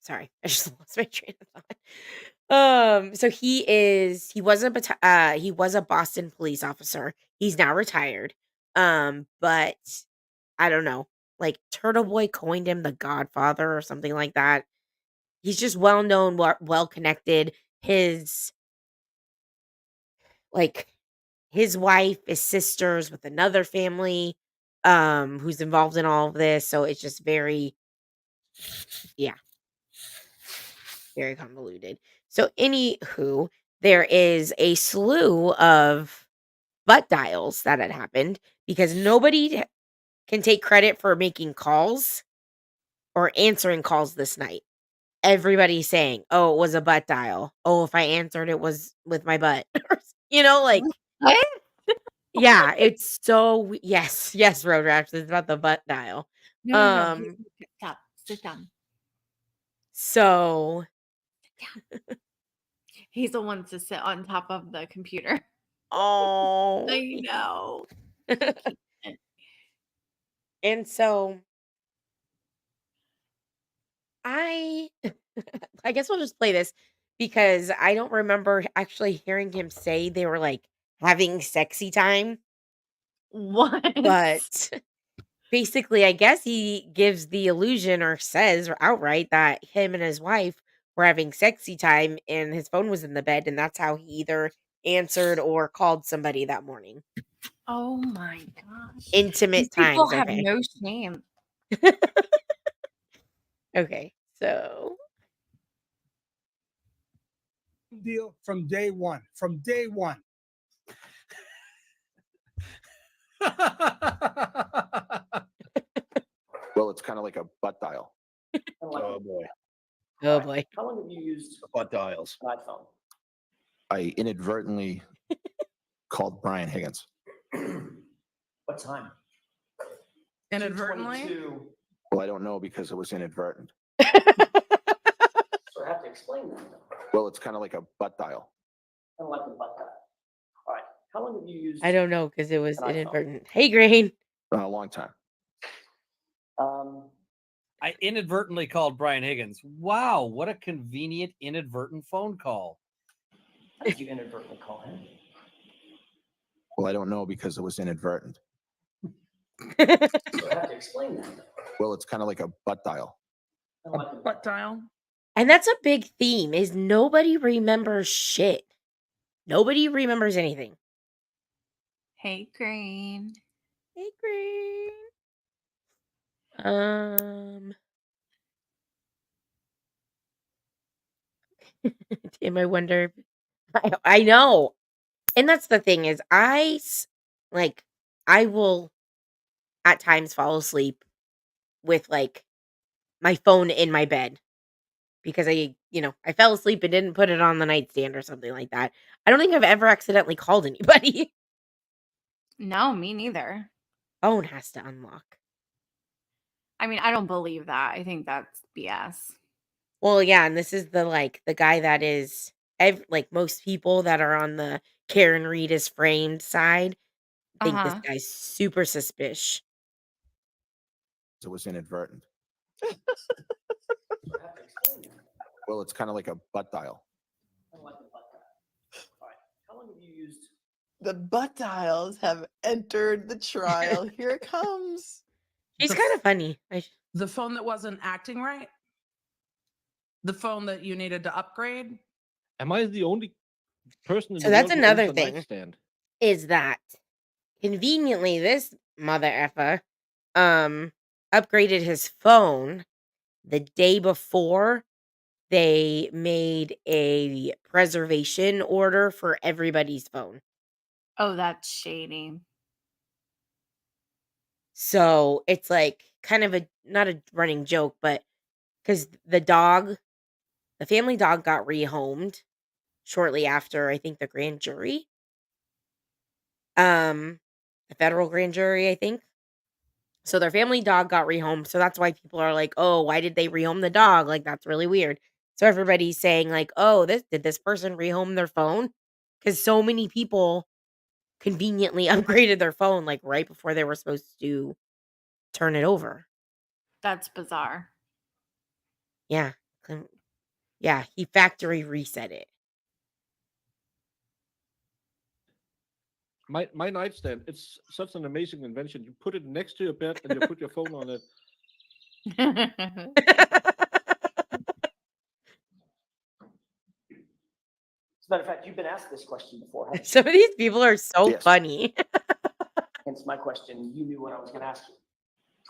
sorry, I just lost my train of thought. So he was he was a Boston police officer. He's now retired. But I don't know, like Turtle Boy coined him the Godfather or something like that. He's just well known, well connected. His like his wife is sisters with another family who's involved in all of this, so it's just very yeah, very convoluted. So anywho, there is a slew of butt dials that had happened because nobody can take credit for making calls or answering calls this night. Everybody's saying, "Oh, it was a butt dial. Oh, if I answered, it was with my butt." Like What? yeah, it's so yes, yes, Road Rash. It's about the butt dial. No. Stop. Sit down. So He's the one to sit on top of the computer. oh, I know. and so I I guess we'll just play this because I don't remember actually hearing him say they were like having sexy time, What? but basically, I guess he gives the illusion or says or outright that him and his wife were having sexy time and his phone was in the bed, and that's how he either answered or called somebody that morning. Oh my gosh. Intimate These people times, have okay. no shame. Okay, so deal from day one. From day one. Well, it's kind of like a butt dial. Oh boy. oh boy. How long have you used Butt dials. an iPhone? I inadvertently called Brian Higgins. What time? Inadvertently? 2:22. Well, I don't know because it was inadvertent. So I have to explain that. Well, it's kind of like a butt dial. I don't like the butt guy. All right. How long have you used? I don't know because it was an iPhone? inadvertent. Hey, Grain. A long time. I inadvertently called Brian Higgins. Wow, what a convenient inadvertent phone call. How did you inadvertently call him? Well, I don't know because it was inadvertent. So I have to explain that. Well, it's kind of like a butt dial. I don't like the Butt dial? And that's a big theme is nobody remembers shit. Nobody remembers anything. Hey, Green. Hey, Green. Tim, I wonder. I know. And that's the thing is I will at times fall asleep with like my phone in my bed because I fell asleep and didn't put it on the nightstand or something like that. I don't think I've ever accidentally called anybody. No, me neither. Phone has to unlock. I mean, I don't believe that. I think that's BS. Well, yeah, and this is the guy that is like most people that are on the Karen Reed is framed side think this Uh-huh. guy's super suspicious. It was inadvertent. So I have to explain that. Well, it's kind of like a butt dial. I don't like the butt guy. All right. How long have you used? The butt dials have entered the trial. Here it comes. She's The kind f- of funny. The phone that wasn't acting right? The phone that you needed to upgrade? Am I the only person in So the that's world who another owns a thing. nightstand? Is that conveniently this mother effer upgraded his phone the day before they made a preservation order for everybody's phone. Oh, that's shady. So it's like kind of not a running joke, but because the family dog got rehomed shortly after, I think, the grand jury. The federal grand jury, I think. So their family dog got rehomed. So that's why people are like, oh, why did they rehome the dog? Like, that's really weird. So everybody's saying, like, oh, did this person rehome their phone? Because so many people conveniently upgraded their phone like right before they were supposed to turn it over. That's bizarre. Yeah. Yeah, he factory reset it. My nightstand, it's such an amazing invention. You put it next to your bed and you put your phone on it. As a matter of fact, you've been asked this question before. haven't you? Some of these people are so Yes. funny. Hence my question. You knew what I was going to ask you.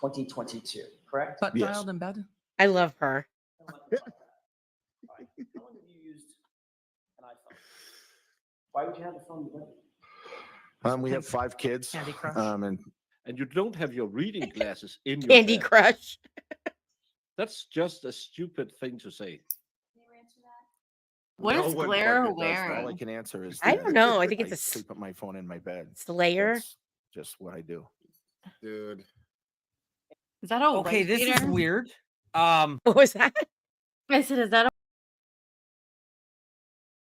2022, correct? Butt Yes. dialed in bed? I love her. I don't like the butt guy. All right. How long have you used an iPhone? Why would you have a phone together? We have 5 kids. Candy Crush. And you don't have your reading glasses in your Candy bed. Crush. That's just a stupid thing to say. What No is one Blair fucking does. All I wearing? can answer is I that don't know. I think I it's a sleep with my phone in my bed. Slayer. That's just what I do. Dude. Is that a Okay, wife this is beater? weird. What was that? I said, is that a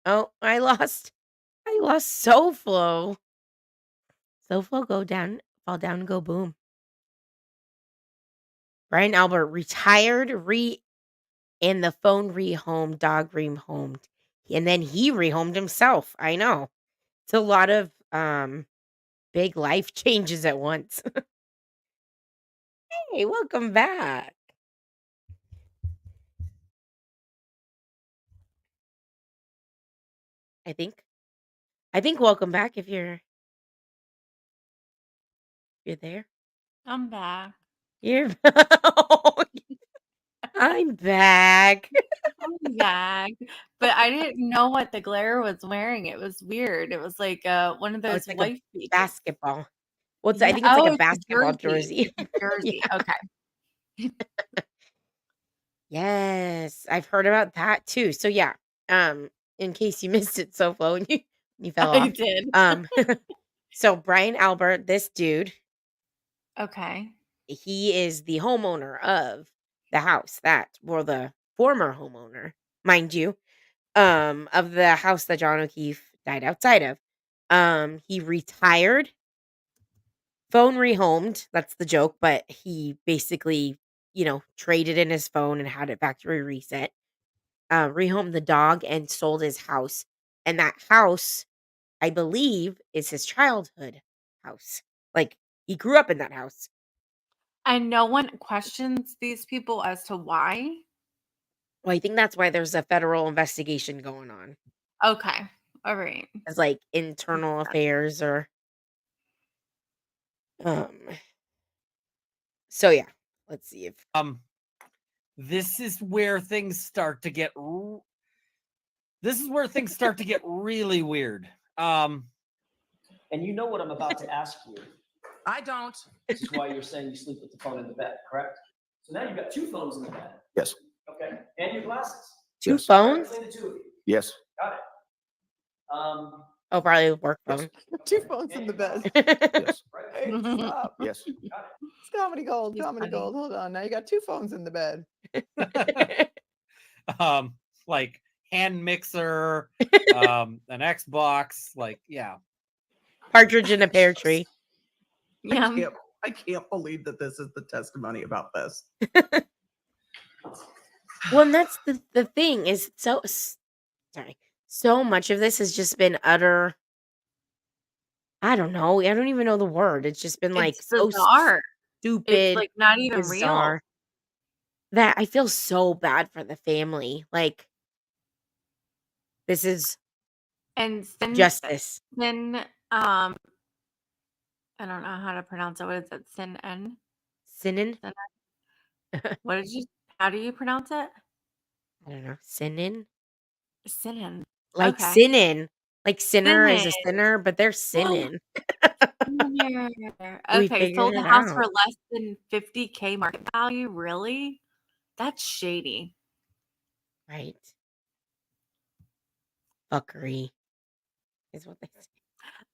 Oh, I lost SoFlo. SoFlo fall down, go boom. Brian Albert retired, and the phone rehomed, dog rehomed, and then he rehomed himself. I know. It's a lot of big life changes at once. Hey, welcome back. I think welcome back if you're there. I'm back. You're I'm back. I'm back. But I didn't know what the glare was wearing. It was weird. It was like one of Oh, those it's like a wife beaters. basketball. Well, I Yeah. think it's like Oh, a it's a basketball jersey. jersey. It's a jersey. Yeah. Okay. Yes, I've heard about that too. So yeah, in case you missed it, SoFlo, and you fell I off. did. So Brian Albert, this dude, Okay. He is the homeowner of the house the former homeowner, mind you, of the house that John O'Keefe died outside of. He retired, phone rehomed, that's the joke, but he basically, traded in his phone and had it factory reset. Rehomed the dog and sold his house. And that house, I believe, is his childhood house. Like, he grew up in that house. And no one questions these people as to why? Well, I think that's why there's a federal investigation going on. Okay. All right. As like internal affairs or so yeah. Let's see if This is where things start to get really weird. And you know what I'm about to ask you. I don't. This is why you're saying you sleep with the phone in the bed, correct? So now you've got two phones in the bed. Yes. Okay. And your glasses. Two Yes. phones? Between the two of you. Yes. Got it. Oh, probably a work phone. Two phones in the bed. Yes. Hey, stop. Yes. It's comedy gold. He's Comedy funny. gold. Hold on. Now you got two phones in the bed. Like hand mixer, an Xbox, like yeah. Partridge in a pear tree. Yeah. I can't believe that this is the testimony about this. Well, and that's the thing is so much of this has just been utter. I don't know. I don't even know the word. It's just been like It's so bizarre. stupid, It's like not even real. bizarre. That I feel so bad for the family. Like, this is And justice. Sin, I don't know how to pronounce it. What is it? Sin N? Sinning? How do you pronounce it? I don't know. Sinning? Sinning. Like Okay. sinning. Like sinner is a Sinning. sinner, but they're sinning. Sinner. We Okay, figured sold the it house for out. less than $50K market value. Really? That's shady. Right. Fuckery is what they say.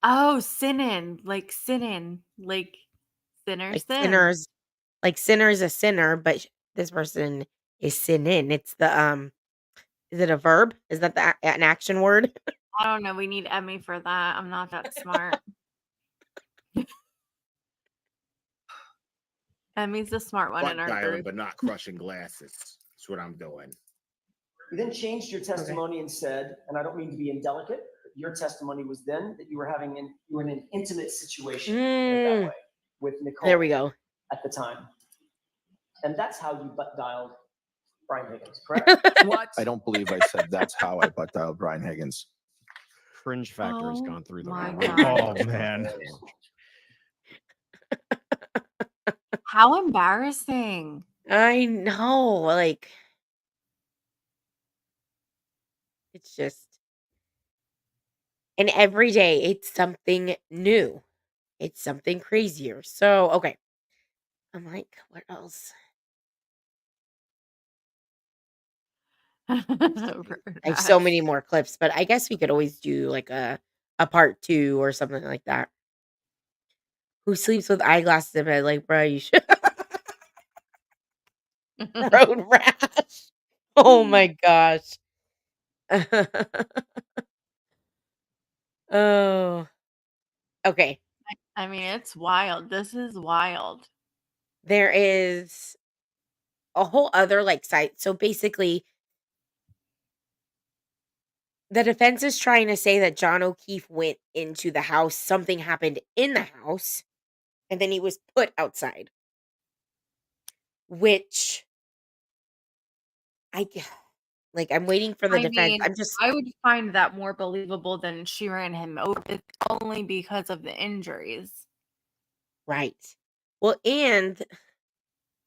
Oh, sinning. Like sinning. Like sinner Like sin. sinners. Like sinner is a sinner, but this person is sinning. It's the is it a verb? Is that an action word? I don't know. We need Emmy for that. I'm not that smart. Emmy's the smart one Butt in our dialing, group. but not crushing glasses. That's what I'm doing. You then changed your testimony and said, and I don't mean to be indelicate, but your testimony was then that you were in an intimate situation put it that way, with Nicole. There we go. At the time. And that's how you butt dialed Brian Higgins, correct? What? I don't believe I said that's how I butt dialed Brian Higgins. Cringe factor has Oh gone through the my roof. God. Oh man. How embarrassing. I know. Like, it's just, and every day it's something new. It's something crazier. So, okay. I'm like, what else? I have so many more clips, but I guess we could always do like a part 2 or something like that. Who sleeps with eyeglasses in bed? Like, bro, you should. Road rash. Oh my gosh. Oh. Okay. I mean, it's wild. This is wild. There is a whole other like site. So basically, the defense is trying to say that John O'Keefe went into the house, something happened in the house, and then he was put outside. Which I'm waiting for the I defense. mean, I'm just I would find that more believable than she ran him over. It's only because of the injuries. right. Well, and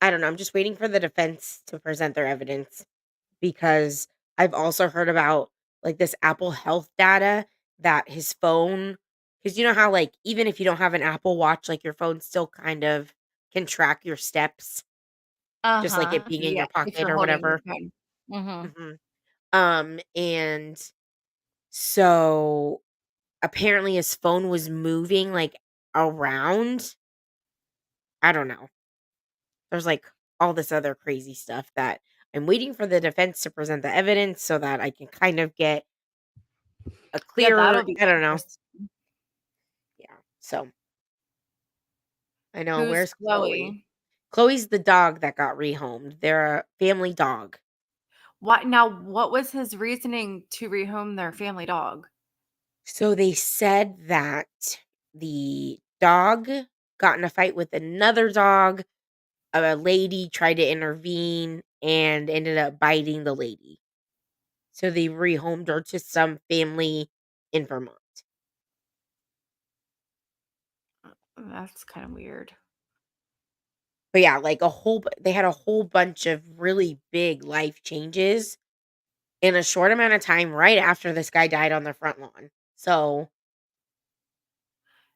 I don't know. I'm just waiting for the defense to present their evidence because I've also heard about like this Apple Health data that his phone, because you know how like even if you don't have an Apple Watch, like your phone still kind of can track your steps, just like it being in Yeah, your if pocket you're or holding your whatever. phone. Mhm. And so apparently his phone was moving like around I don't know. There's like all this other crazy stuff that I'm waiting for the defense to present the evidence so that I can kind of get a Yeah, clearer, that'll be I don't know. interesting. Yeah. So I know. Who's Where's Chloe? Chloe? Chloe's the dog that got rehomed. They're a family dog. What was his reasoning to rehome their family dog? So they said that the dog got in a fight with another dog. A lady tried to intervene and ended up biting the lady. So they rehomed her to some family in Vermont. That's kind of weird. But yeah, like they had a whole bunch of really big life changes in a short amount of time right after this guy died on their front lawn. So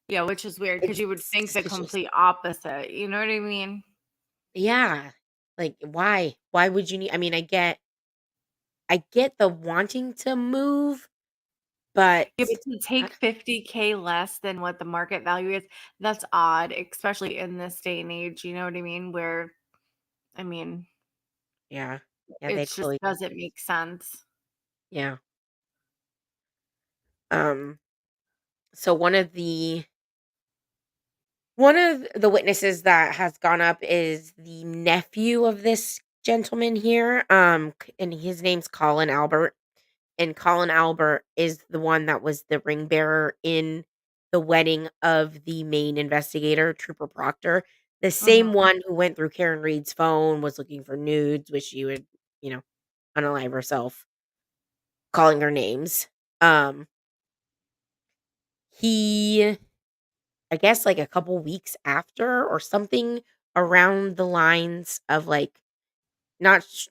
Yeah, which is weird because it's you would think the suspicious. complete opposite. You know what I mean? Yeah. Like why? Why would you need I get the wanting to move, but Yeah, but to take 50K less than what the market value is, that's odd, especially in this day and age. You know what I mean? Where, I mean, yeah. Yeah, it they just totally doesn't make sense. yeah. So one of the witnesses that has gone up is the nephew of this gentleman here. And his name's Colin Albert. And Colin Albert is the one that was the ring bearer in the wedding of the main investigator, Trooper Proctor. The same one who went through Karen Reed's phone, was looking for nudes, wish she would, unalive herself, calling her names. He I guess, like, a couple weeks after or something around the lines of, like, not sh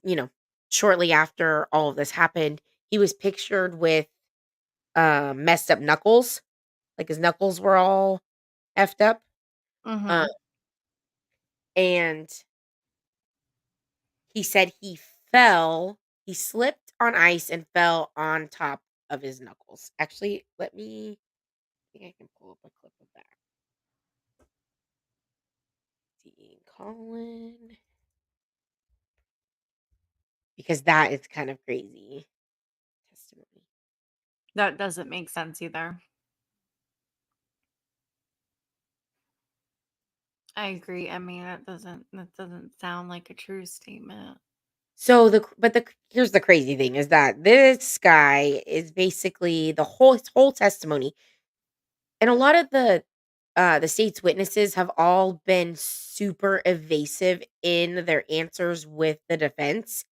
shortly after all of this happened, he was pictured with, messed up knuckles, like, his knuckles were all effed up, uh, Mhm. and he said he slipped on ice and fell on top of his knuckles. Actually, I think I can pull up a clip of that. Dean Colin. Because that is kind of crazy. Testimony. That doesn't make sense either. I agree. I mean, that doesn't sound like a true statement. So here's the crazy thing is that this guy is basically his whole testimony, and a lot of the state's witnesses have all been super evasive in their answers with the defense.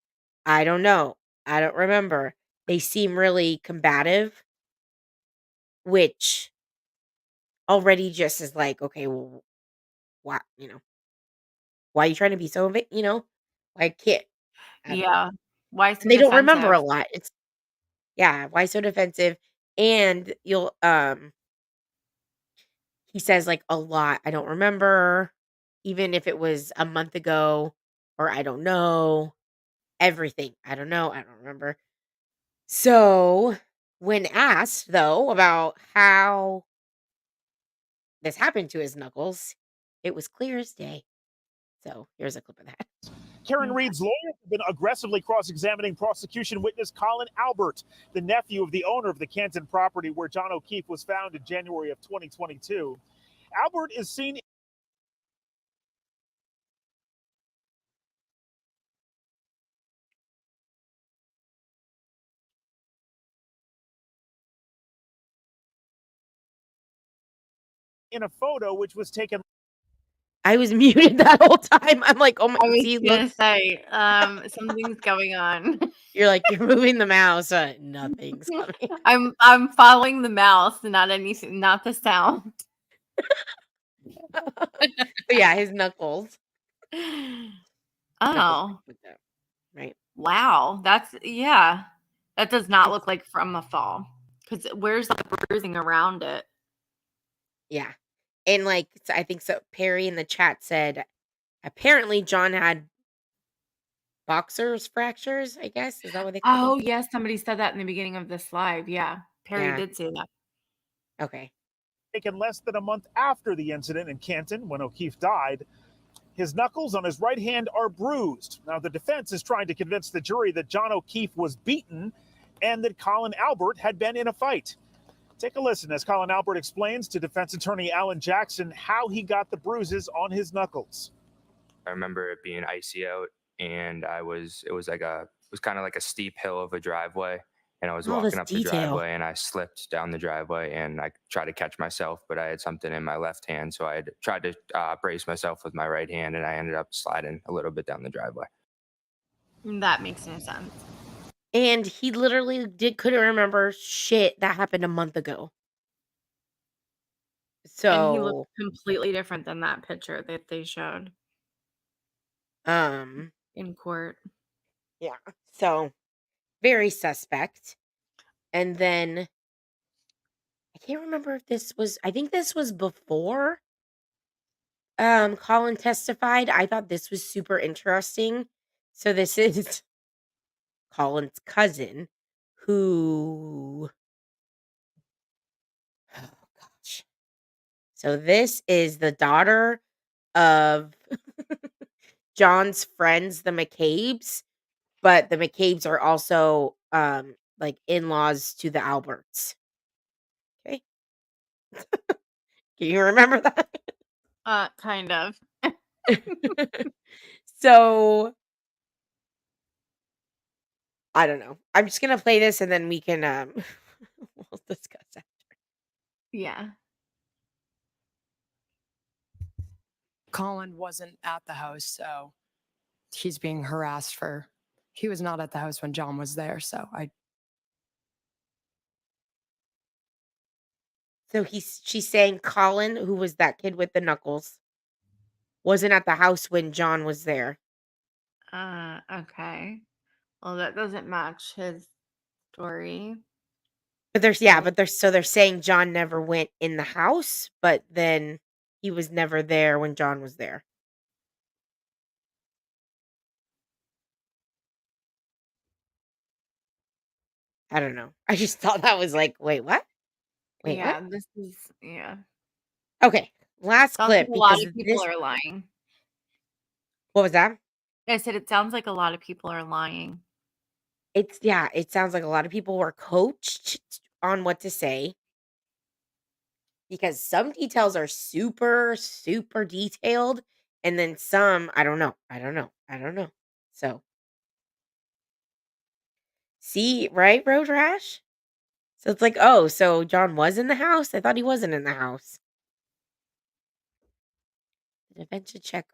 I don't know. I don't remember. They seem really combative, which already just is like, okay, well, why, why are you trying to be so, why can't, I don't know. Yeah. Why so And they don't remember a defensive? lot. Yeah, why so defensive? And he says like a lot. I don't remember, even if it was a month ago, or I don't know. Everything. I don't know. I don't remember. So when asked though about how this happened to his knuckles, it was clear as day. So here's a clip of that. Karen Reed's lawyers have been aggressively cross-examining prosecution witness Colin Albert, the nephew of the owner of the Canton property where John O'Keefe was found in January of 2022. Albert is seen in a photo which was taken. I was muted that whole time. I'm like, oh my, I was see, gonna look, say, something's going on. you're like, you're moving the mouse. Nothing's coming. I'm following the mouse, not anything, not the sound. But yeah, his knuckles. Oh. Right. Wow. Yeah. That does not look like from a fall. Because where's the bruising around it? Yeah. And like, I think so. Perry in the chat said, apparently John had boxers fractures, I guess. Is that what they call them? Oh, yes. Somebody said that in the beginning of this live. Yeah. Perry Yeah. did say that. Okay. Taken less than a month after the incident in Canton when O'Keefe died. His knuckles on his right hand are bruised. Now, the defense is trying to convince the jury that John O'Keefe was beaten and that Colin Albert had been in a fight. Take a listen as Colin Albert explains to defense attorney Alan Jackson how he got the bruises on his knuckles. I remember it being icy out, and it was kind of like a steep hill of a driveway, and I was All this walking up the detail. driveway, and I slipped down the driveway, and I tried to catch myself, but I had something in my left hand, so I had tried to brace myself with my right hand, and I ended up sliding a little bit down the driveway. That makes no sense. And he literally couldn't remember shit that happened a month ago. And he looked So, completely different than that picture that they showed in court. yeah. So, very suspect. And then I can't remember if I think this was before Colin testified. I thought this was super interesting. So this is Colin's cousin who oh gosh. So this is the daughter of John's friends, the McCabe's, but the McCabe's are also like in-laws to the Alberts. Okay. Can you remember that? Kind of. So I don't know. I'm just gonna play this and then we can we'll discuss that. Yeah. Colin wasn't at the house, so he's being harassed for. He was not at the house when John was there, so So she's saying Colin, who was that kid with the knuckles, wasn't at the house when John was there. Okay. Well, that doesn't match his story. But they're saying John never went in the house, but then he was never there when John was there. I don't know. I just thought that was like, wait, what? Wait, Yeah, what? this is Okay, last Sounds clip like a lot because of people this. are lying. What was that? I said it sounds like a lot of people are lying. It sounds like a lot of people were coached on what to say because some details are super, super detailed, and then some, I don't know. So, see, right, Road Rash? So it's like, oh, so John was in the house? I thought he wasn't in the house. The defense should check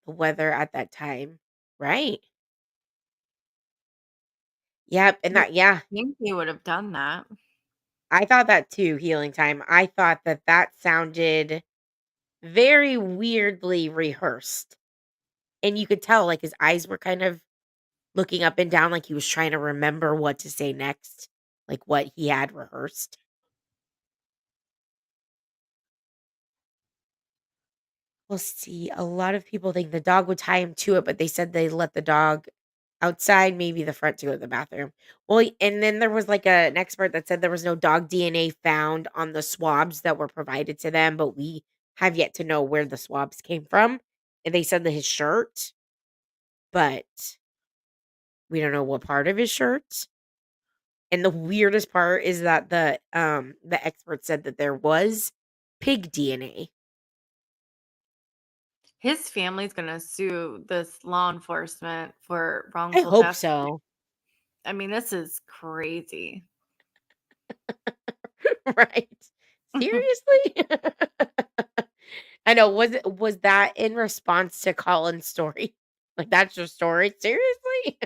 the weather at that time, right? Yep, and that, yeah. I think they would have done that. I thought that too, healing time. I thought that sounded very weirdly rehearsed. And you could tell, like, his eyes were kind of looking up and down like he was trying to remember what to say next, like what he had rehearsed. We'll see. A lot of people think the dog would tie him to it, but they said they let the dog outside, maybe the front to go to the bathroom. Well, and then there was like an expert that said there was no dog DNA found on the swabs that were provided to them, but we have yet to know where the swabs came from. And they said that his shirt, but we don't know what part of his shirt. And the weirdest part is that the expert said that there was pig DNA. His family's gonna sue this law enforcement for I wrongful hope death. so. I mean, this is crazy. Right. Seriously? I know. Was that in response to Colin's story? Like, that's your story? Seriously?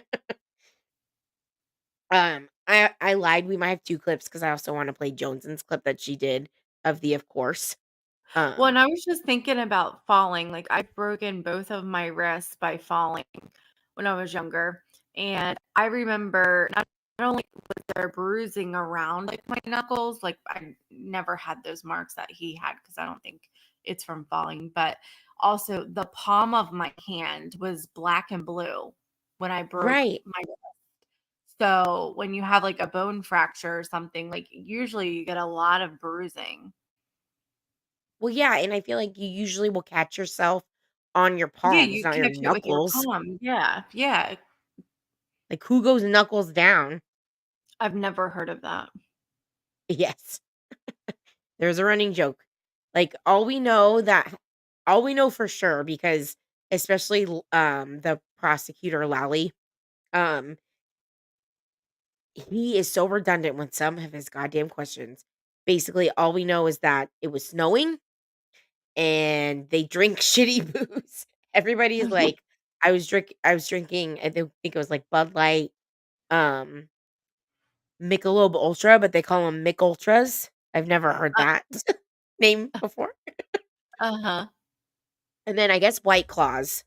I lied. We might have 2 clips because I also want to play Jones's clip that she did of course. Well, and I was just thinking about falling. Like, I've broken both of my wrists by falling when I was younger. And I remember not only was there bruising around like my knuckles, like I never had those marks that he had because I don't think it's from falling, but also the palm of my hand was black and blue when I broke Right. my wrist. So when you have like a bone fracture or something, like usually you get a lot of bruising. Well, yeah, and I feel like you usually will catch yourself on your Yeah, palms, you not your connect it with your knuckles. palm. Yeah, yeah. Like, who goes knuckles down? I've never heard of that. Yes. There's a running joke. Like, all we know for sure, because especially the prosecutor Lally, um, he is so redundant with some of his goddamn questions. Basically, all we know is that it was snowing and they drink shitty booze. Everybody's like, I was drinking, I think it was like Bud Light, um, Michelob Ultra, but they call them Mick Ultras. I've never heard that name before. Uh-huh. And then I guess White Claws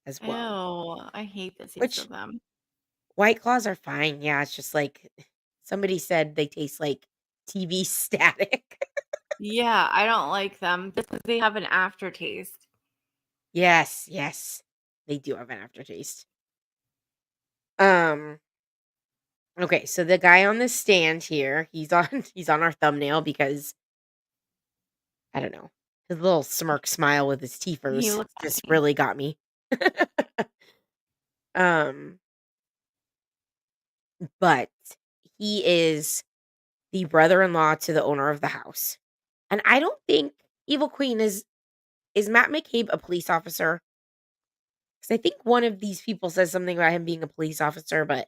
as Ew, well. I hate the taste Which of them. White Claws are fine. Yeah, it's just like somebody said they taste like TV static. Yeah, I don't like them because they have an aftertaste. Yes, yes. They do have an aftertaste. Um okay, so the guy on the stand here, he's on our thumbnail because I don't know. His little smirk smile with his He teethers looks just funny. really got me. um but he is the brother-in-law to the owner of the house. And I don't think Evil Queen is Matt McCabe a police officer? Because I think one of these people says something about him being a police officer, but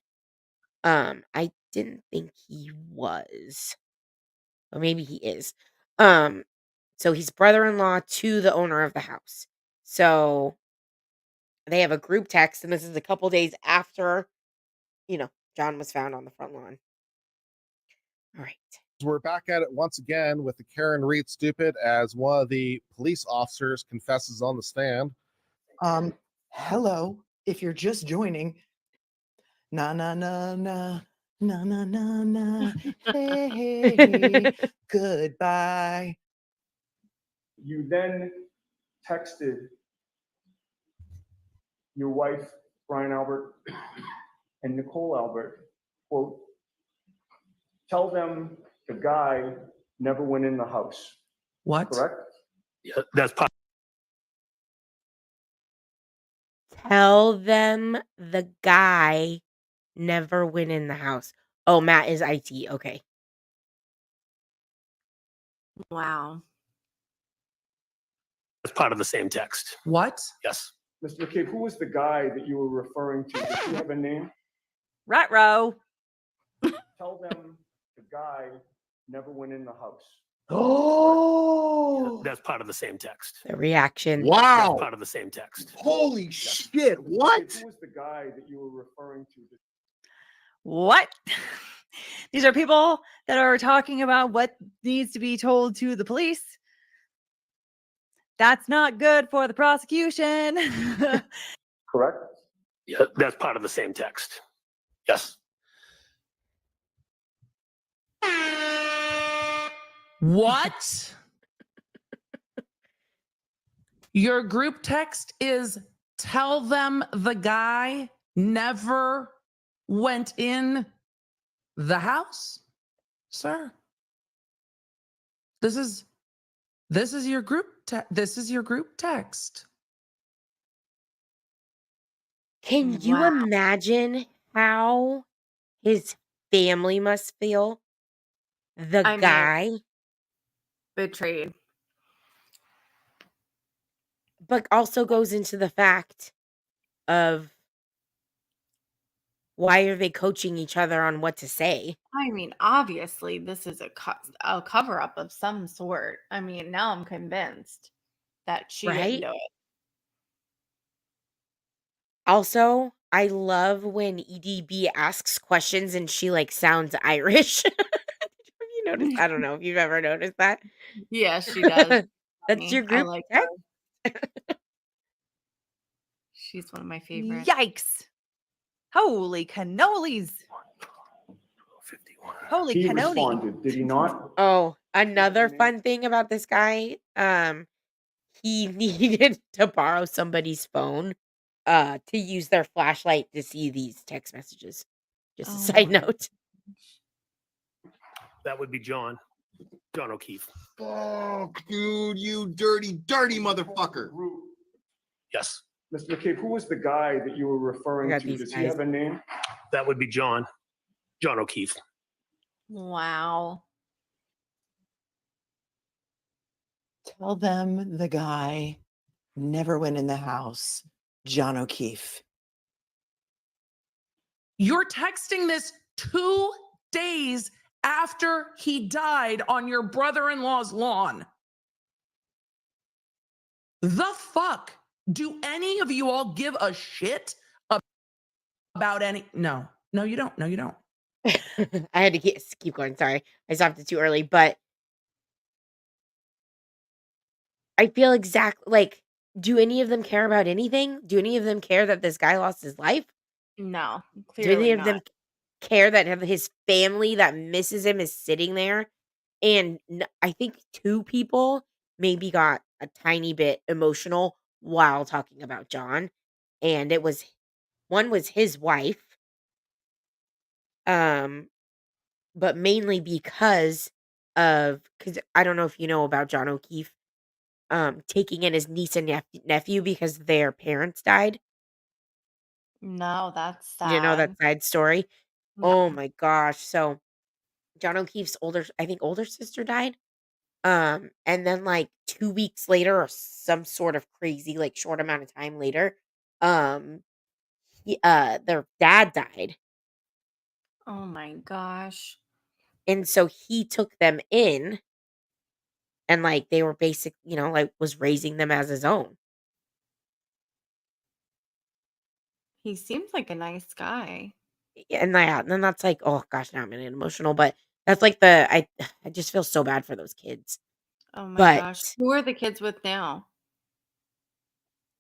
I didn't think he was. Or maybe he is. Um, so he's brother-in-law to the owner of the house. So they have a group text, and this is a couple days after, John was found on the front lawn. All right. We're back at it once again with the Karen Reed stupid as one of the police officers confesses on the stand. Hello. If you're just joining, na na na na na na na na. Hey, goodbye. You then texted your wife, Brian Albert, and Nicole Albert, quote, tell them the guy never went in the house. What? Correct? Yeah, that's possible. Tell them the guy never went in the house. Oh, Matt is IT. Okay. Wow. That's part of the same text. What? Yes. Mr. McCabe, who was the guy that you were referring to? Did you have a name? Ruh-roh. Tell them the guy never went in the house. Oh, that's part of the same text. The reaction. That's part of the same text. Holy shit! What? Who was the guy that you were referring to? What? These are people that are talking about what needs to be told to the police. That's not good for the prosecution. Correct? Yeah, that's part of the same text. Yes. What? Your group text is tell them the guy never went in the house, sir. This is your group this is your group text. Can you imagine how his family must feel? The I mean, guy, betrayed. but also goes into the fact of why are they coaching each other on what to say? I mean, obviously, this is a cover up of some sort. I mean, now I'm convinced that she didn't Right? do it. Also, I love when EDB asks questions and she like sounds Irish. Have you noticed? I don't know if you've ever noticed that. Yeah, she does. That's your I group like text? her. She's one of my favorites. Yikes. Holy cannolis. Holy He cannoli. responded, did he not? Oh, another fun thing about this guy, he needed to borrow somebody's phone to use their flashlight to see these text messages. Just a side note. That would be John O'Keefe. Fuck, dude, you dirty, dirty motherfucker. Yes. Mr. McCabe, who was the guy that you were referring got to? these Does he guys. have a name? That would be John O'Keefe. Wow. Tell them the guy never went in the house. John O'Keefe. You're texting this 2 days after he died on your brother-in-law's lawn. The fuck? Do any of you all give a shit about any? No, you don't. No, you don't. I had to keep going. Sorry, I stopped it too early, but I feel exactly like. Do any of them care about anything? Do any of them care that this guy lost his life? No, Do any clearly of them not. care that his family that misses him is sitting there? And I think 2 people maybe got a tiny bit emotional while talking about John, and it was one was his wife, but mainly because I don't know if you know about John O'Keefe, taking in his niece and nephew because their parents died. No, that's You didn't know that sad. side story? No. Oh my gosh. So John O'Keefe's older sister died. And then like 2 weeks later or some sort of crazy, like short amount of time later, um, their dad died. Oh my gosh. And so he took them in and like they were like was raising them as his own. He seems like a nice guy. And then that's like, oh gosh, now I'm getting emotional, but that's like I just feel so bad for those kids. Oh my But gosh. Who are the kids with now?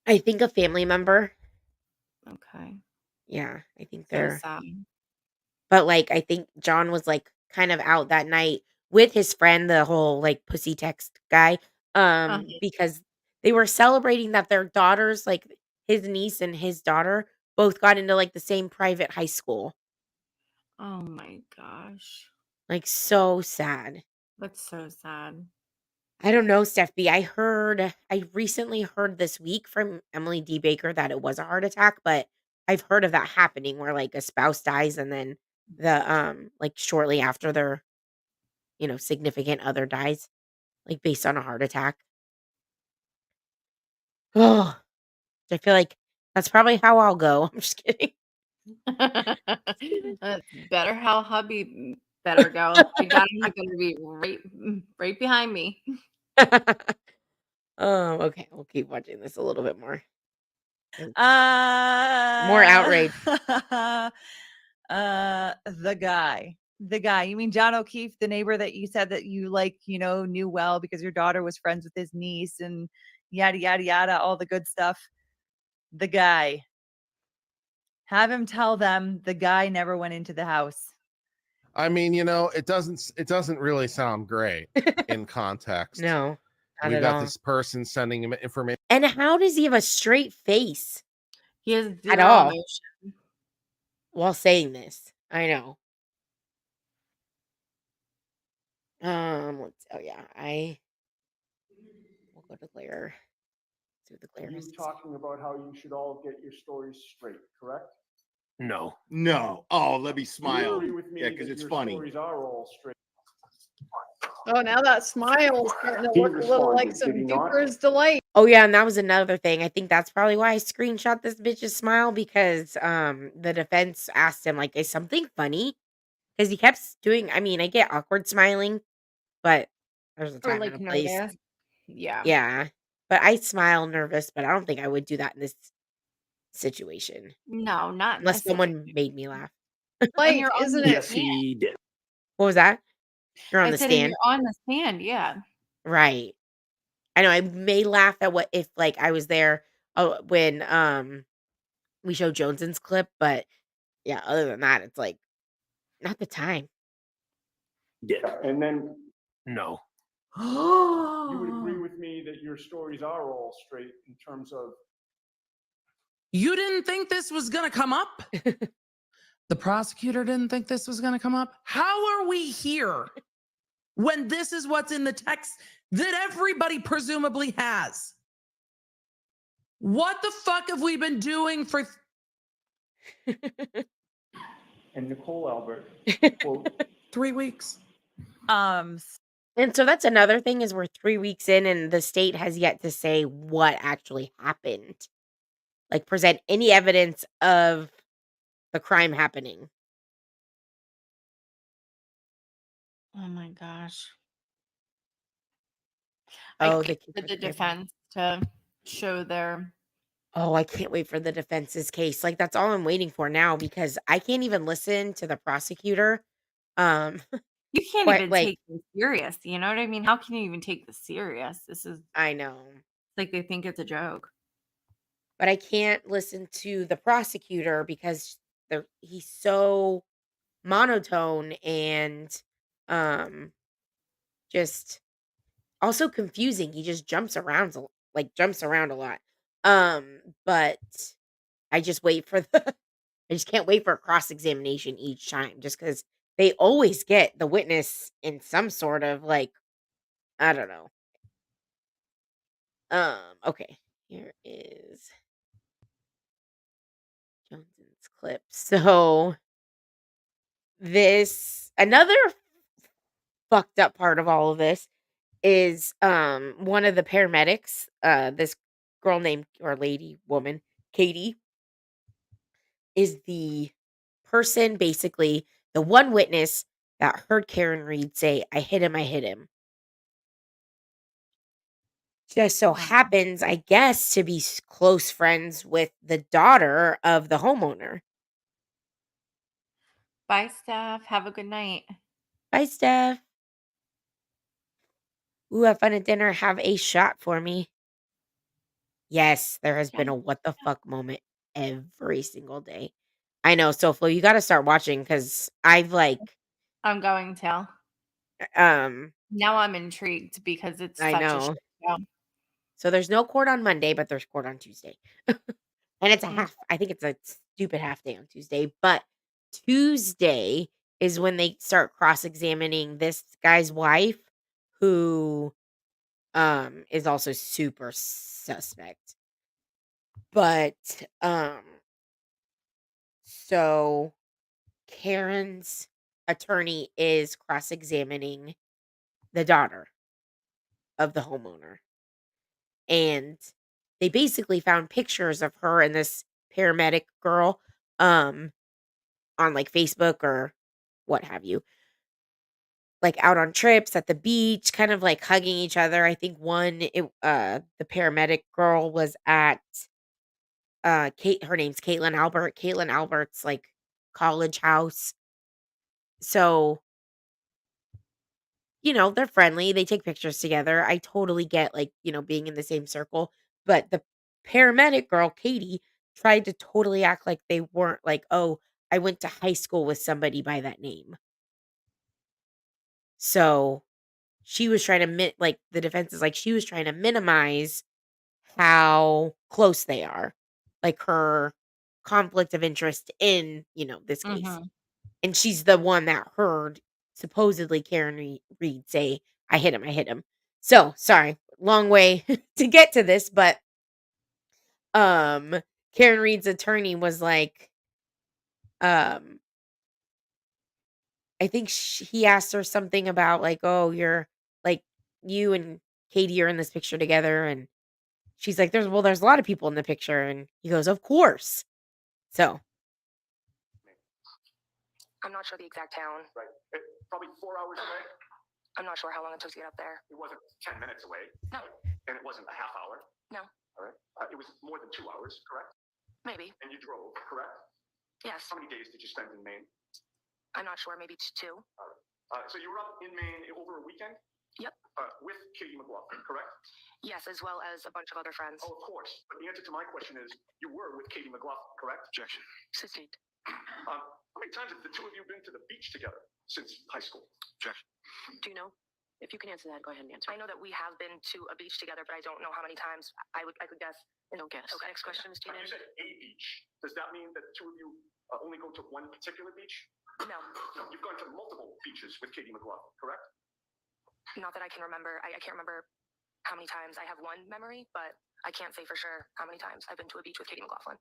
I think a family member. Okay. Yeah, I think So they're sad. but, like, I think John was, like, kind of out that night with his friend, the whole, like, pussy text guy, because they were celebrating that their daughters, like, his niece and his daughter both got into, like, the same private high school. Oh my gosh. Like, so sad. That's so sad. I don't know, Steph B. I recently heard this week from Emily D. Baker that it was a heart attack, but I've heard of that happening where, like, a spouse dies and then like, shortly after their, significant other dies, like, based on a heart attack. Oh, I feel like that's probably how I'll go. I'm just kidding. That's better how hubby better go. My daddy better be right behind me. Okay, we'll keep watching this a little bit more. More More outrage. The guy. The guy. You mean John O'Keefe, the neighbor that you said that you knew well because your daughter was friends with his niece and yada yada yada, all the good stuff. The guy. Have him tell them the guy never went into the house. I mean, it doesn't really sound great in context. No, not We at got all. this person sending him information. And how does he have a straight face He has at zero all emotion. while saying this? I know. Oh yeah, we'll go to Claire. See what the Claire You has to say. talking about how you should all get your stories straight, correct? No. Oh, let me smile. Agree with me Yeah, because that it's your funny. stories are all straight. Oh, now that smile is starting to He look a little like responded, did he some not? Duper's delight. Oh yeah, and that was another thing. I think that's probably why I screenshot this bitch's smile because the defense asked him like, "Is something funny?" Because he kept doing. I mean, I get awkward smiling, but there's a Or time like and a place. nervous. Yeah. Yeah, but I smile nervous, but I don't think I would do that in this situation No, not in unless this someone made me laugh. When Like, you're on isn't the it? Yes, he did. What was that? You're on I the said, and stand, you're on the stand, yeah. right? I know I may laugh at what if like I was there when we showed Jones's clip, but yeah, other than that, it's like not the time. Did. And then No. you would agree with me that your stories are all straight in terms of You didn't think this was going to come up? The prosecutor didn't think this was going to come up? How are we here when this is what's in the text that everybody presumably has? What the fuck have we been doing for? And Nicole Albert, quote, 3 weeks. And so that's another thing is we're 3 weeks in and the state has yet to say what actually happened. Like present any evidence of the crime happening. Oh my gosh. Oh, I the can't kids for are the clear. defense to show their Oh, I can't wait for the defense's case. Like that's all I'm waiting for now because I can't even listen to the prosecutor. You can't Quite even like take this serious. You know what I mean? How can you even take this serious? This is I know. like they think it's a joke. But I can't listen to the prosecutor because he's so monotone and just also confusing. He just jumps around jumps around a lot. But I just wait for the I just can't wait for a cross-examination each time just cuz they always get the witness in some sort of like I don't know. Okay. Here is Johnson's clip. So this another fucked up part of all of this is one of the paramedics, this girl named or lady woman, Katie, is the person basically the one witness that heard Karen Reed say, I hit him, I hit him. Just so happens, I guess, to be close friends with the daughter of the homeowner. Bye, Steph. Have a good night. Bye, Steph. Ooh, have fun at dinner. Have a shot for me. Yes, there has been a what the fuck moment every single day. I know, Soflo, you gotta start watching because I've I'm going to. Now I'm intrigued because it's I such a know. shit show. So there's no court on Monday, but there's court on Tuesday. And it's a Mm. I think it's a stupid half day on Tuesday, but Tuesday is when they start cross-examining this guy's wife who is also super suspect. But so Karen's attorney is cross-examining the daughter of the homeowner. And they basically found pictures of her and this paramedic girl on like Facebook or what have you. Like out on trips at the beach, kind of like hugging each other. I think the paramedic girl was at Kate her name's Caitlin Albert. Caitlin Albert's like college house. So they're friendly, they take pictures together. I totally get, like, being in the same circle, but the paramedic girl, Katie, tried to totally act like they weren't like, "Oh, I went to high school with somebody by that name." So, she was trying to the defense is like, she was trying to minimize how close they are, like, her conflict of interest in, this case. Mhm. And she's the one that heard supposedly Karen Reed say, I hit him, I hit him. So, sorry, long way to get to this, but Karen Reed's attorney was like, um, I think he asked her something about like, oh, you're like, you and Katie are in this picture together. And she's like, there's a lot of people in the picture. And he goes, of course. So, I'm not sure the exact town. Right. Probably 4 hours away. I'm not sure how long it took to get up there. It wasn't 10 minutes away. No. And it wasn't a half hour. No. All right. It was more than 2 hours, correct? Maybe. And you drove, correct? Yes. How many days did you spend in Maine? I'm not sure. Maybe 2. All right. So you were up in Maine over a weekend? Yep. With Katie McLaughlin, correct? Yes, as well as a bunch of other friends. Oh, of course. But the answer to my question is, you were with Katie McLaughlin, correct? Objection. Succeed. How many times have the two of you been to the beach together since high school? Objection. Do you know? If you can answer that, go ahead and answer. I know that we have been to a beach together, but I don't know how many times. I could guess. Don't guess. Okay. Next question, Ms. You said a beach. Does that mean that the two of you only go to one particular beach? No. No, you've gone to multiple beaches with Katie McLaughlin, correct? Not that I can remember. I can't remember how many times. I have one memory, but I can't say for sure how many times I've been to a beach with Katie McLaughlin.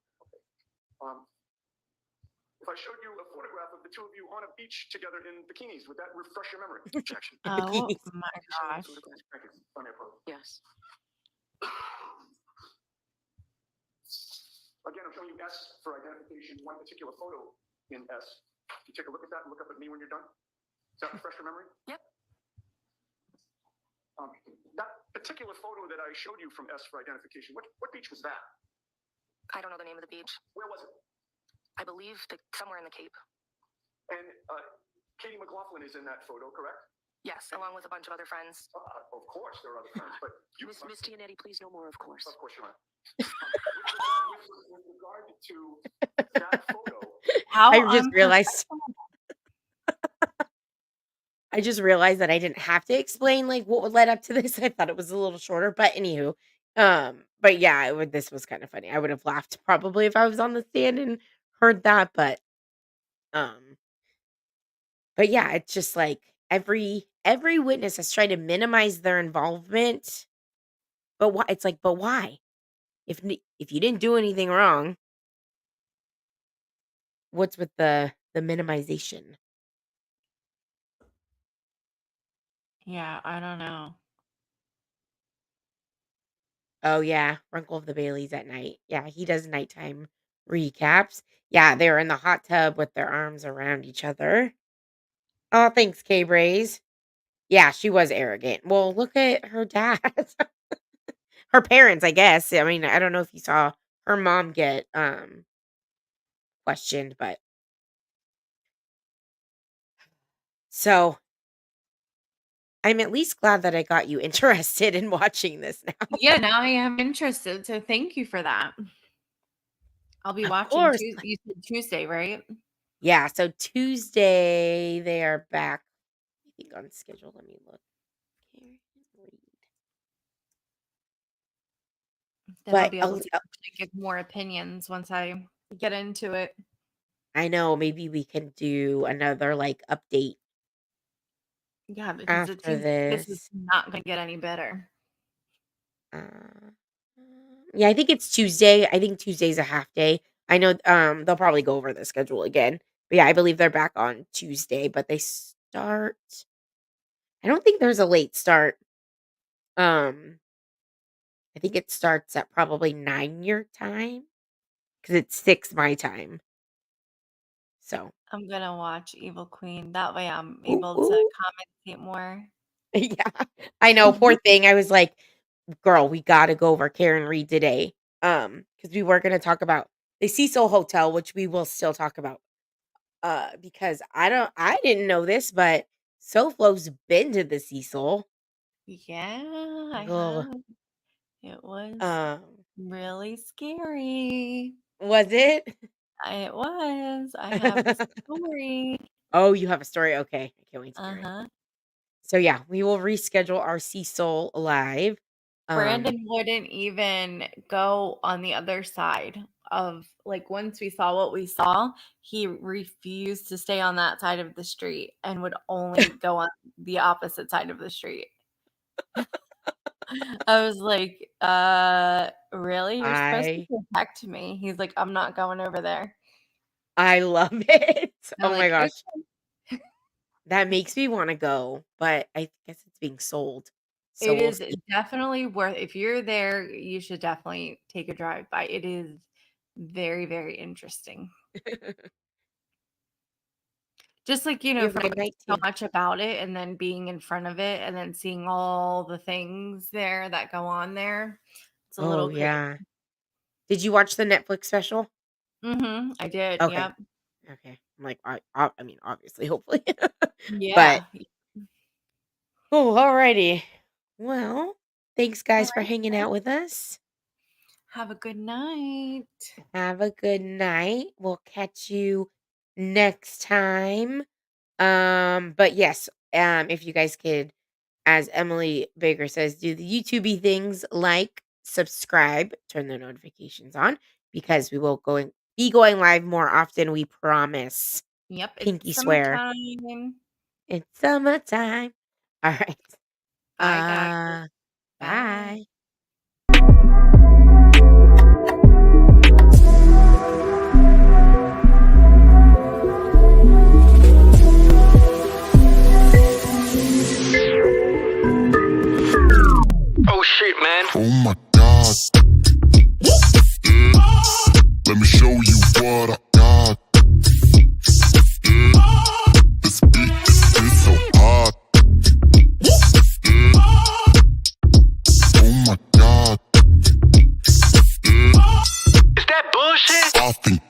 If I showed you a photograph of the two of you on a beach together in bikinis, would that refresh your memory? Objection. Oh my gosh. Thank you. Funny approach. Yes. Again, I'm showing you S for identification, one particular photo in S. You take a look at that and look up at me when you're done. Does that refresh your memory? Yep. That particular photo that I showed you from S for identification, what beach was that? I don't know the name of the beach. Where was it? I believe somewhere in the Cape. And Katie McLaughlin is in that photo, correct? Yes, along with a bunch of other friends. Of course, there are other friends, but you. Miss Giannetti, please no more, of course. Of course, Your Honor. With regard to that photo, How I just realized. I just realized that I didn't have to explain like what led up to this. I thought it was a little shorter, but anywho, but yeah, this was kind of funny. I would have laughed probably if I was on the stand and heard that, um, but yeah, it's just like every witness has tried to minimize their involvement, but why? It's like, but why? If you didn't do anything wrong, what's with the minimization? Yeah, I don't know. Oh yeah, Runkle of the Baileys at night. Yeah, he does nighttime recaps. Yeah, they were in the hot tub with their arms around each other. Oh, thanks, K-Braze. Yeah, she was arrogant. Well, look at her dad. Her parents, I guess. I mean, I don't know if you saw her mom get questioned, but so I'm at least glad that I got you interested in watching this now. Yeah, now I am interested. So thank you for that. I'll be Of watching course. You said Tuesday, right? Yeah, so Tuesday they are back, I think, on schedule. Let me look. Then I'll But be able to actually give more opinions once I get into it. I know maybe we can do another like update Yeah, because it after seems like this is this. not going to get any better. Yeah, I think it's Tuesday. I think Tuesday's a half day. I know they'll probably go over the schedule again. But yeah, I believe they're back on Tuesday, but they start I don't think there's a late start. I think it starts at probably 9 your time cuz it's 6 my time. So, I'm going to watch Evil Queen. That way I'm ooh, able to ooh. commentate more. Yeah. I know, poor thing. I was like, "Girl, we gotta go over Karen Reed today." Because we were gonna talk about the Cecil Hotel, which we will still talk about. Because I didn't know this, but SoFlo's been to the Cecil. Yeah, I Ugh. have. It was Um, really scary. was it? It was. I have a story. Oh, you have a story? Okay. I can't wait to hear it. Uh-huh. So yeah, we will reschedule our Cecil live. Brandon wouldn't even go on the other side of like once we saw what we saw, he refused to stay on that side of the street and would only go on the opposite side of the street. I was like, really? You're supposed to I protect me. He's like, I'm not going over there. I love it. I'm Oh my like, gosh. okay. That makes me wanna go, but I guess it's being sold. So It we'll is see. definitely worth if you're there, you should definitely take a drive by. It is very, very interesting. Just like, You have a from good night so too. much about it and then being in front of it and then seeing all the things there that go on there. It's a Oh, little crazy. yeah. Did you watch the Netflix special? I did. Okay. Yep. Okay. I'm like, I mean, obviously, hopefully. But Yeah. oh, alrighty. Well, thanks All guys for right. hanging out with us. Have a good night. Have a good night. We'll catch you next time. But yes, if you guys could, as Emily Baker says, do the YouTubey things like subscribe, turn the notifications on because we will be going live more often. We promise. Yep. Pinky It's swear. summertime. It's summertime. All right. Bye, guys. Bye. Oh shit, man. Oh my god. Yeah. Let me show you what I got. Yeah. This beat is so hot. Yeah. Oh my god. Yeah. Is that bullshit? I think